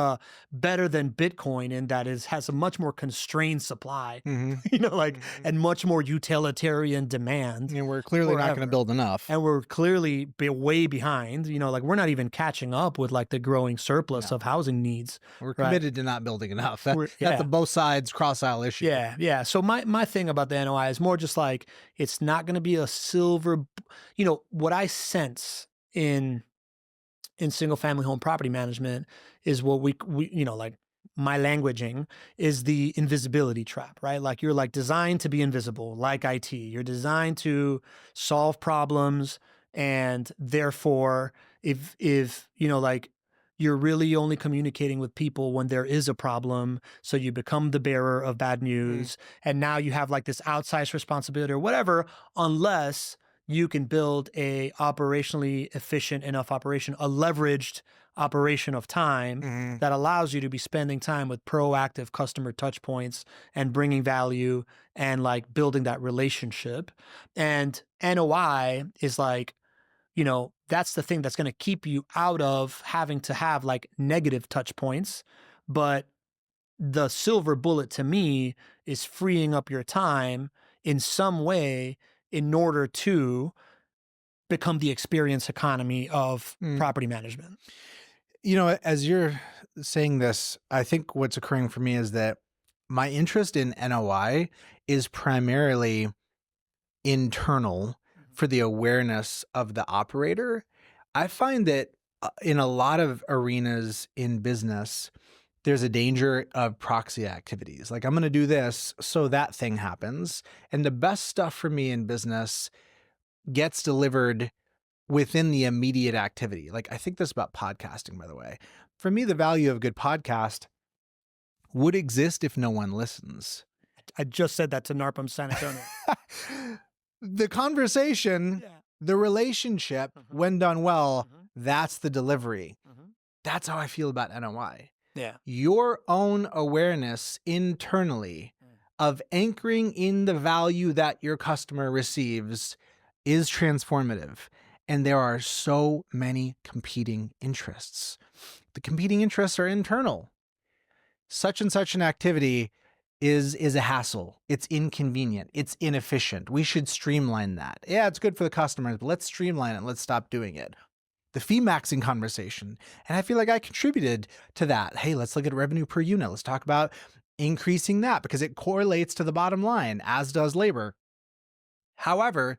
better than Bitcoin in that it has a much more constrained supply, and much more utilitarian demand. And we're clearly not going to build enough. And we're clearly way behind, like we're not even catching up with like the growing surplus of housing needs. We're committed to not building enough. That's a both sides cross aisle issue. Yeah. So my thing about the NOI is more just like, it's not going to be a silver, what I sense in single family home property management is what we like my languaging is the invisibility trap, right? Like you're like designed to be invisible, like IT. You're designed to solve problems, and therefore if like you're really only communicating with people when there is a problem, so you become the bearer of bad news, and now you have like this outsized responsibility or whatever, unless you can build a operationally efficient enough operation, a leveraged operation of time that allows you to be spending time with proactive customer touch points and bringing value and like building that relationship. And NOI is like, that's the thing that's going to keep you out of having to have like negative touch points. But the silver bullet to me is freeing up your time in some way in order to become the experience economy of property management. As you're saying this, I think what's occurring for me is that my interest in NOI is primarily internal for the awareness of the operator. I find that in a lot of arenas in business, there's a danger of proxy activities. Like I'm going to do this so that thing happens. And the best stuff for me in business gets delivered within the immediate activity. Like, I think this about podcasting, by the way. For me, the value of a good podcast would exist if no one listens. I just said that to NARPM San Antonio. The conversation, the relationship, when done well, that's the delivery. That's how I feel about NOI. Yeah. Your own awareness internally of anchoring in the value that your customer receives is transformative. And there are so many competing interests. The competing interests are internal. Such and such an activity is a hassle. It's inconvenient. It's inefficient. We should streamline that. Yeah, it's good for the customers, but let's streamline it. Let's stop doing it. The fee maxing conversation. And I feel like I contributed to that. Hey, let's look at revenue per unit. Let's talk about increasing that because it correlates to the bottom line, as does labor. However,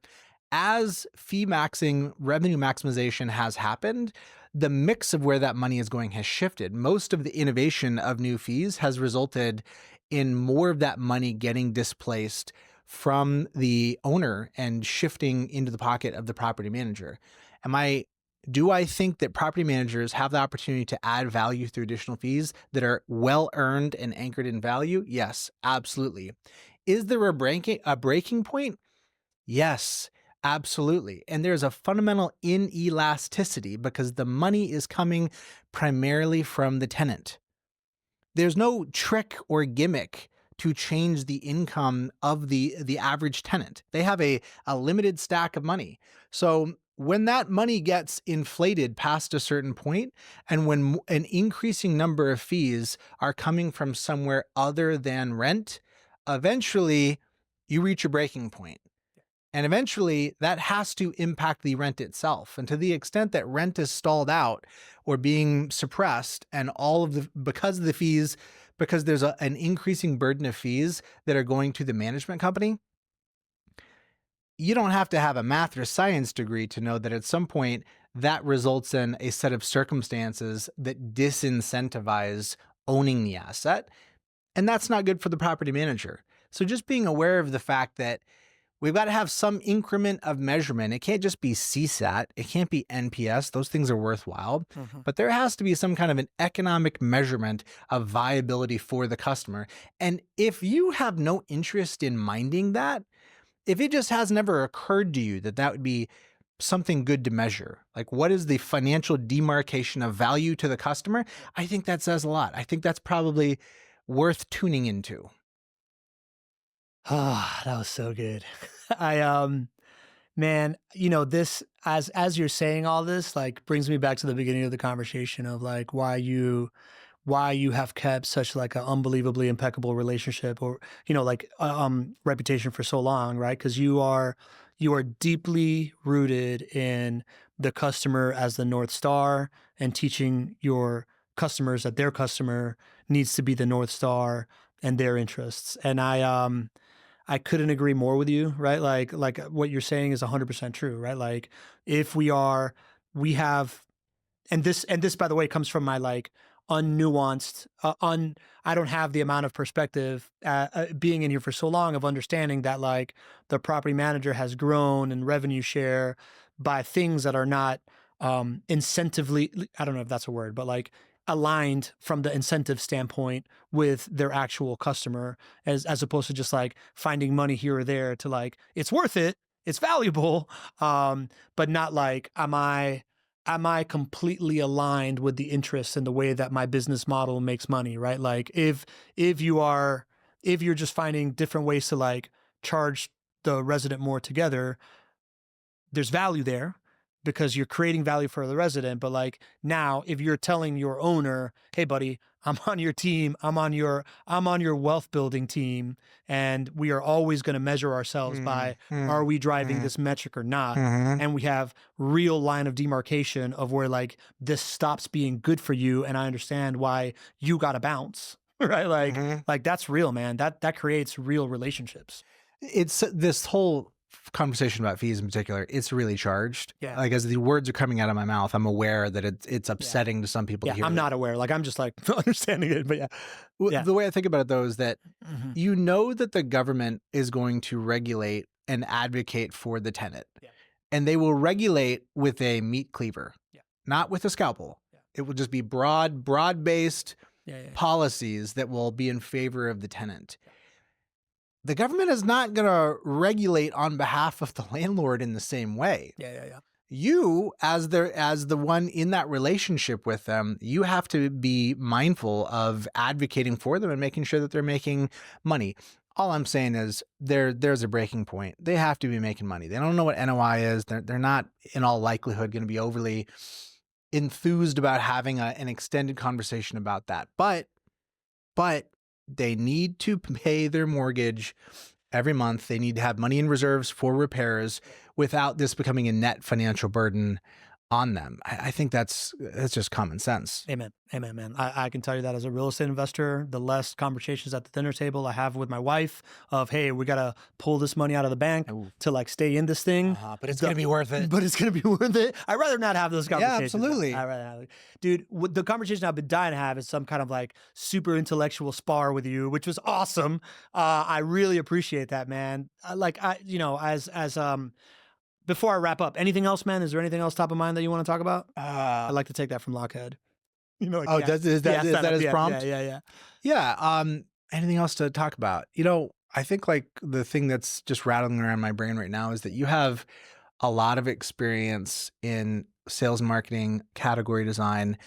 as fee maxing, revenue maximization has happened, the mix of where that money is going has shifted. Most of the innovation of new fees has resulted in more of that money getting displaced from the owner and shifting into the pocket of the property manager. Do I think that property managers have the opportunity to add value through additional fees that are well earned and anchored in value? Yes, absolutely. Is there a breaking point? Yes, absolutely. And there's a fundamental inelasticity because the money is coming primarily from the tenant. There's no trick or gimmick to change the income of the average tenant. They have a limited stack of money. So when that money gets inflated past a certain point, and when an increasing number of fees are coming from somewhere other than rent, eventually you reach a breaking point. And eventually that has to impact the rent itself. And to the extent that rent is stalled out or being suppressed and because of the fees, because there's an increasing burden of fees that are going to the management company, you don't have to have a math or science degree to know that at some point that results in a set of circumstances that disincentivize owning the asset. And that's not good for the property manager. So just being aware of the fact that we've got to have some increment of measurement. It can't just be CSAT. It can't be NPS. Those things are worthwhile. But there has to be some kind of an economic measurement of viability for the customer. And if you have no interest in minding that, if it just has never occurred to you that would be something good to measure, like what is the financial demarcation of value to the customer, I think that says a lot. I think that's probably worth tuning into. Ah, that was so good. Man, this, as you're saying all this, like brings me back to the beginning of the conversation of like why you have kept such like an unbelievably impeccable relationship or, reputation for so long, right? Because you are deeply rooted in the customer as the North Star and teaching your customers that their customer needs to be the North Star and their interests. And I couldn't agree more with you, right? Like what you're saying is 100% true, right? Like if we have, and this, by the way, comes from my like unnuanced, I don't have the amount of perspective being in here for so long of understanding that like the property manager has grown and revenue share by things that are not incentively, I don't know if that's a word, but like aligned from the incentive standpoint with their actual customer as opposed to just like finding money here or there to like, it's worth it, it's valuable, but not like, am I completely aligned with the interests and the way that my business model makes money, right? Like if you're just finding different ways to like charge the resident more together, there's value there because you're creating value for the resident. But like now, if you're telling your owner, hey buddy, I'm on your team, I'm on your wealth building team, and we are always going to measure ourselves by are we driving this metric or not? And we have real line of demarcation of where like this stops being good for you, and I understand why you got to bounce, right? Like that's real, man. That creates real relationships. It's this whole conversation about fees in particular, it's really charged. Yeah. Like as the words are coming out of my mouth, I'm aware that it's upsetting to some people to hear. I'm not aware. Like I'm just like understanding it, but yeah. The way I think about it though is that you know that the government is going to regulate and advocate for the tenant. Yeah. and they will regulate with a meat cleaver, Yeah. not with a scalpel. Yeah. It will just be broad-based Yeah. policies that will be in favor of the tenant. The government is not going to regulate on behalf of the landlord in the same way. Yeah. You, as the one in that relationship with them, you have to be mindful of advocating for them and making sure that they're making money. All I'm saying is there's a breaking point. They have to be making money. They don't know what NOI is. They're not in all likelihood going to be overly enthused about having an extended conversation about that. But they need to pay their mortgage every month. They need to have money in reserves for repairs without this becoming a net financial burden on them. I think that's just common sense. Amen, man. I can tell you that as a real estate investor, the less conversations at the dinner table I have with my wife of, hey, we got to pull this money out of the bank to like stay in this thing. But it's going to be worth it. But it's going to be worth it. I'd rather not have those conversations. Yeah, absolutely. I'd rather have it. Dude, the conversation I've been dying to have is some kind of like super intellectual spar with you, which was awesome. I really appreciate that, man. Before I wrap up, anything else, man? Is there anything else top of mind that you want to talk about? I'd like to take that from Lockhead. Is that his prompt? Yeah. Anything else to talk about? I think like the thing that's just rattling around my brain right now is that you have a lot of experience in sales and marketing, category design,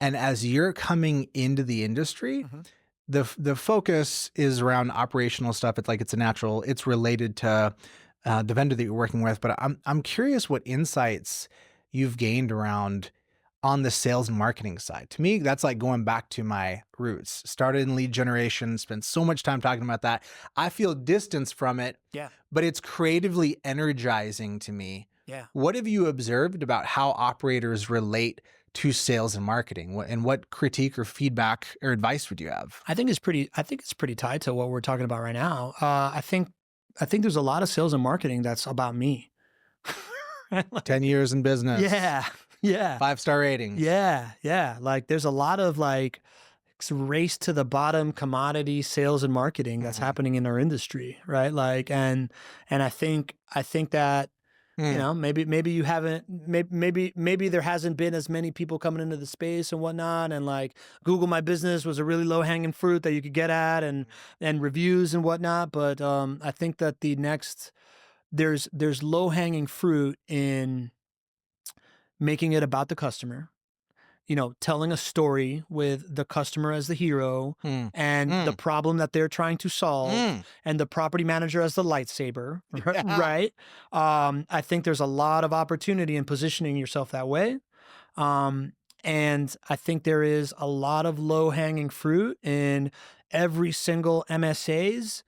and as you're coming into the industry, the focus is around operational stuff. It's related to the vendor that you're working with, but I'm curious what insights you've gained around on the sales and marketing side. To me, that's like going back to my roots. Started in lead generation, spent so much time talking about that. I feel distance from it, but it's creatively energizing to me. Yeah. What have you observed about how operators relate to sales and marketing, and what critique or feedback or advice would you have? I think it's pretty tied to what we're talking about right now. I think there's a lot of sales and marketing that's about me. 10 years in business. Yeah. 5-star ratings. Yeah. Like there's a lot of like race to the bottom commodity sales and marketing that's happening in our industry, right? Like, and I think that, maybe you haven't, maybe there hasn't been as many people coming into the space and whatnot. And like Google My Business was a really low hanging fruit that you could get at and reviews and whatnot. But I think that there's low hanging fruit in making it about the customer, telling a story with the customer as the hero and the problem that they're trying to solve and the property manager as the lightsaber, right? I think there's a lot of opportunity in positioning yourself that way. And I think there is a lot of low-hanging fruit in every single MSA's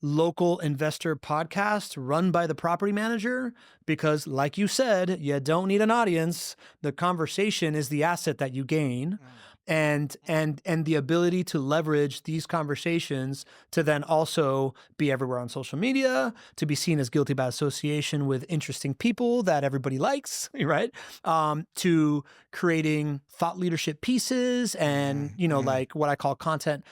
local investor podcast run by the property manager, because like you said, you don't need an audience. The conversation is the asset that you gain. And the ability to leverage these conversations to then also be everywhere on social media, to be seen as guilty by association with interesting people that everybody likes, right? To creating thought leadership pieces and, like what I call content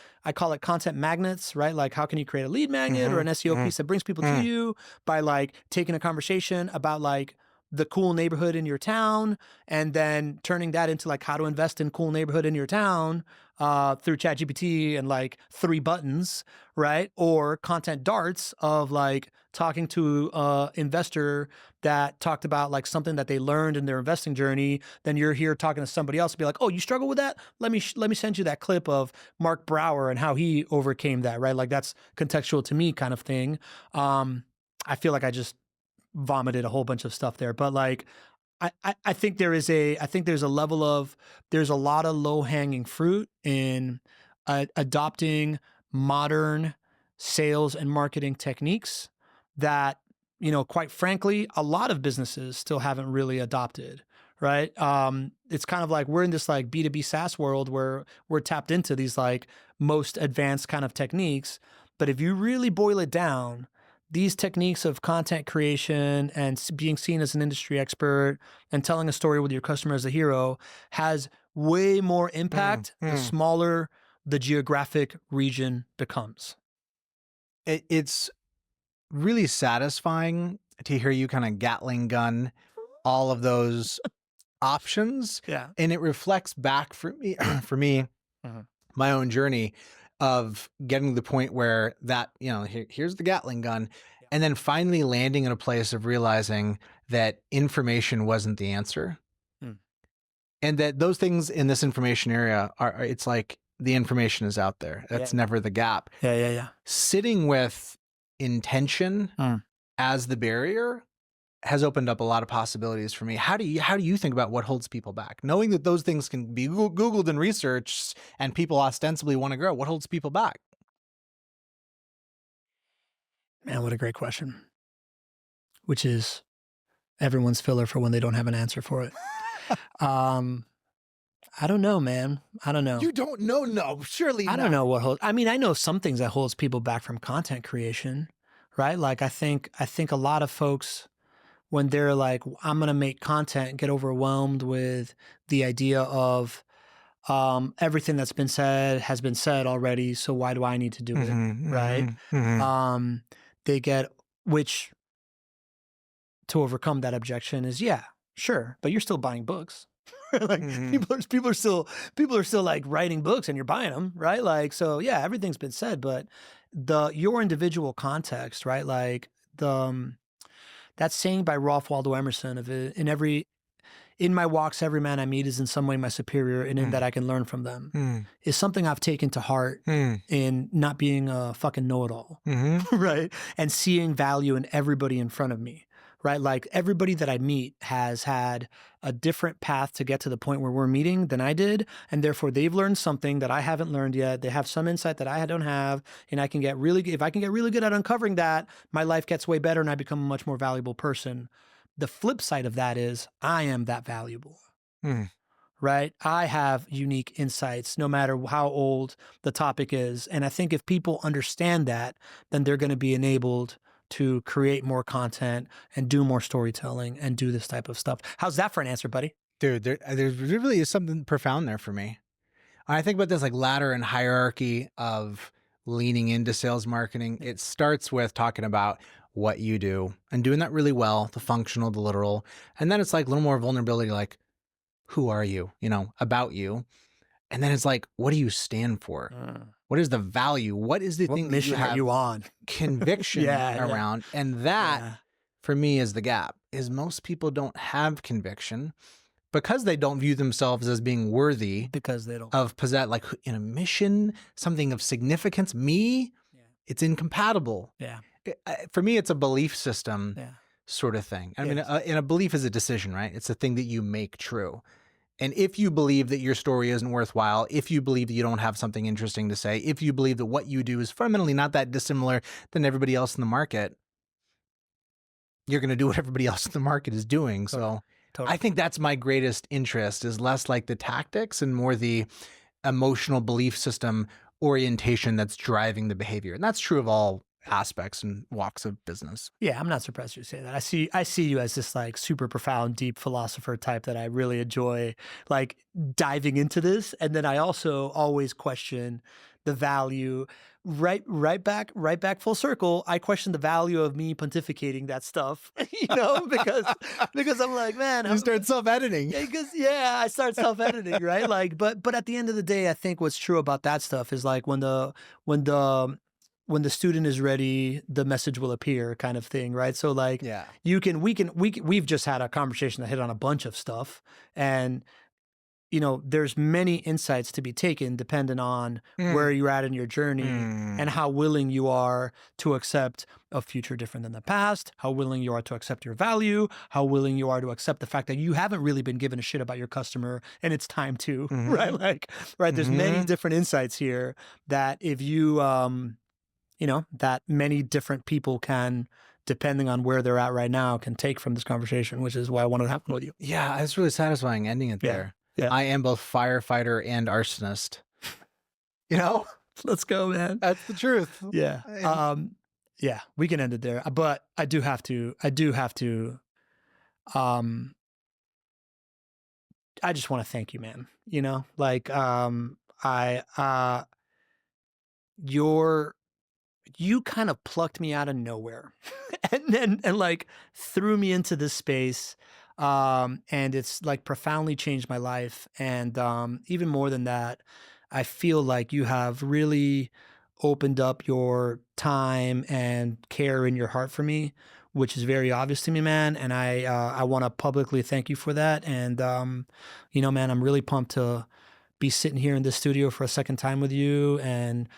magnets, right? Like how can you create a lead magnet or an SEO piece that brings people to you by like taking a conversation about like the cool neighborhood in your town and then turning that into like how to invest in cool neighborhood in your town through ChatGPT and like 3 buttons, right? Or content darts of like talking to an investor that talked about like something that they learned in their investing journey. Then you're here talking to somebody else and be like, oh, you struggle with that? Let me send you that clip of Mark Brower and how he overcame that, right? Like that's contextual to me kind of thing. I feel like I just vomited a whole bunch of stuff there, but like, I think there's a lot of low hanging fruit in adopting modern sales and marketing techniques that, quite frankly, a lot of businesses still haven't really adopted, right? It's kind of like we're in this like B2B SaaS world where we're tapped into these like most advanced kind of techniques. But if you really boil it down, these techniques of content creation and being seen as an industry expert and telling a story with your customer as a hero has way more impact the smaller the geographic region becomes. It's really satisfying to hear you kind of Gatling gun all of those options. Yeah. And it reflects back for me, for me, my own journey of getting to the point where that, here's the Gatling gun. And then finally landing in a place of realizing that information wasn't the answer. And that those things in this information area it's like the information is out there. That's never the gap. Yeah. Sitting with intention as the barrier has opened up a lot of possibilities for me. How do you think about what holds people back? Knowing that those things can be Googled and researched and people ostensibly want to grow, what holds people back? Man, what a great question. Which is everyone's filler for when they don't have an answer for it. I don't know, man. I don't know. You don't know? No, surely I don't know what holds. I mean, I know some things that holds people back from content creation, right? Like I think a lot of folks, when they're like, I'm going to make content, get overwhelmed with the idea of everything that's been said has been said already. So why do I need to do it? Right. They get, which to overcome that objection is, yeah, sure. But you're still buying books. Like people are still like writing books and you're buying them. Right. Like, so yeah, everything's been said, but your individual context, right? Like that saying by Ralph Waldo Emerson of in my walks, every man I meet is in some way my superior, and in that I can learn from them is something I've taken to heart in not being a fucking know-it-all, right? And seeing value in everybody in front of me, right? Like everybody that I meet has had a different path to get to the point where we're meeting than I did. And therefore they've learned something that I haven't learned yet. They have some insight that I don't have. And if I can get really good at uncovering that, my life gets way better and I become a much more valuable person. The flip side of that is I am that valuable, right? I have unique insights no matter how old the topic is. And I think if people understand that, then they're going to be enabled to create more content and do more storytelling and do this type of stuff. How's that for an answer, buddy? Dude, there really is something profound there for me. I think about this like ladder and hierarchy of leaning into sales marketing. It starts with talking about what you do and doing that really well, the functional, the literal. And then it's like a little more vulnerability, like, who are you, about you. And then it's like, what do you stand for? What is the value? What is the thing that you have you on? Conviction around? And that for me is the gap, is most people don't have conviction because they don't view themselves as being worthy because they don't of possess, like in a mission, something of significance. It's incompatible. Yeah. For me, it's a belief system sort of thing. I mean, and a belief is a decision, right? It's a thing that you make true. And if you believe that your story isn't worthwhile, if you believe that you don't have something interesting to say, if you believe that what you do is fundamentally not that dissimilar than everybody else in the market, you're going to do what everybody else in the market is doing. Totally. So I think that's my greatest interest, is less like the tactics and more the emotional belief system orientation that's driving the behavior. And that's true of all aspects and walks of business. Yeah, I'm not surprised you say that. I see you as this like super profound, deep philosopher type that I really enjoy like diving into this. And then I also always question the value. Right back full circle. I question the value of me pontificating that stuff, because I'm like, man, you start self-editing. I start self-editing, right? Like, but at the end of the day, I think what's true about that stuff is like when the student is ready, the message will appear, kind of thing, right? So like, we've just had a conversation that hit on a bunch of stuff, and there's many insights to be taken depending on where you're at in your journey and how willing you are to accept a future different than the past, how willing you are to accept your value, how willing you are to accept the fact that you haven't really been given a shit about your customer and it's time to, right? Like, right. There's many different insights here that if you, that many different people can, depending on where they're at right now, can take from this conversation, which is why I wanted to happen with you. Yeah, it's really satisfying ending it there. Yeah. I am both firefighter and arsonist. Let's go, man. That's the truth. Yeah. Yeah, we can end it there. But I do have to, I just want to thank you, man. Like, your you kind of plucked me out of nowhere and like threw me into this space. And it's like profoundly changed my life. And even more than that, I feel like you have really opened up your time and care in your heart for me, which is very obvious to me, man. And I want to publicly thank you for that. And, man, I'm really pumped to be sitting here in the studio for a second time with you and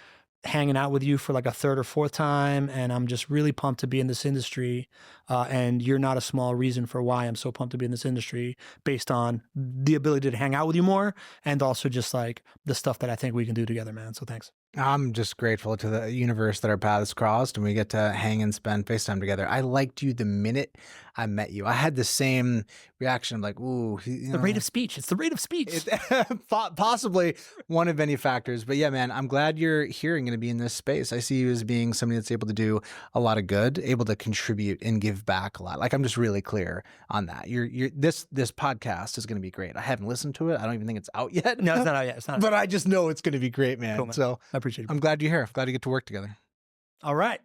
hanging out with you for like a third or fourth time. And I'm just really pumped to be in this industry. And you're not a small reason for why I'm so pumped to be in this industry, based on the ability to hang out with you more and also just like the stuff that I think we can do together, man. So thanks. I'm just grateful to the universe that our paths crossed and we get to hang and spend FaceTime together. I liked you the minute I met you. I had the same reaction. I'm like, ooh. The rate of speech. It's the rate of speech. Possibly one of many factors. But yeah, man, I'm glad you're here and going to be in this space. I see you as being somebody that's able to do a lot of good, able to contribute and give back a lot. Like, I'm just really clear on that. This podcast is going to be great. I haven't listened to it. I don't even think it's out yet. No, it's not out yet. It's not. But I just know it's going to be great, man. Cool, man. So I appreciate it. I'm glad you're here. I'm glad you get to work together. All right.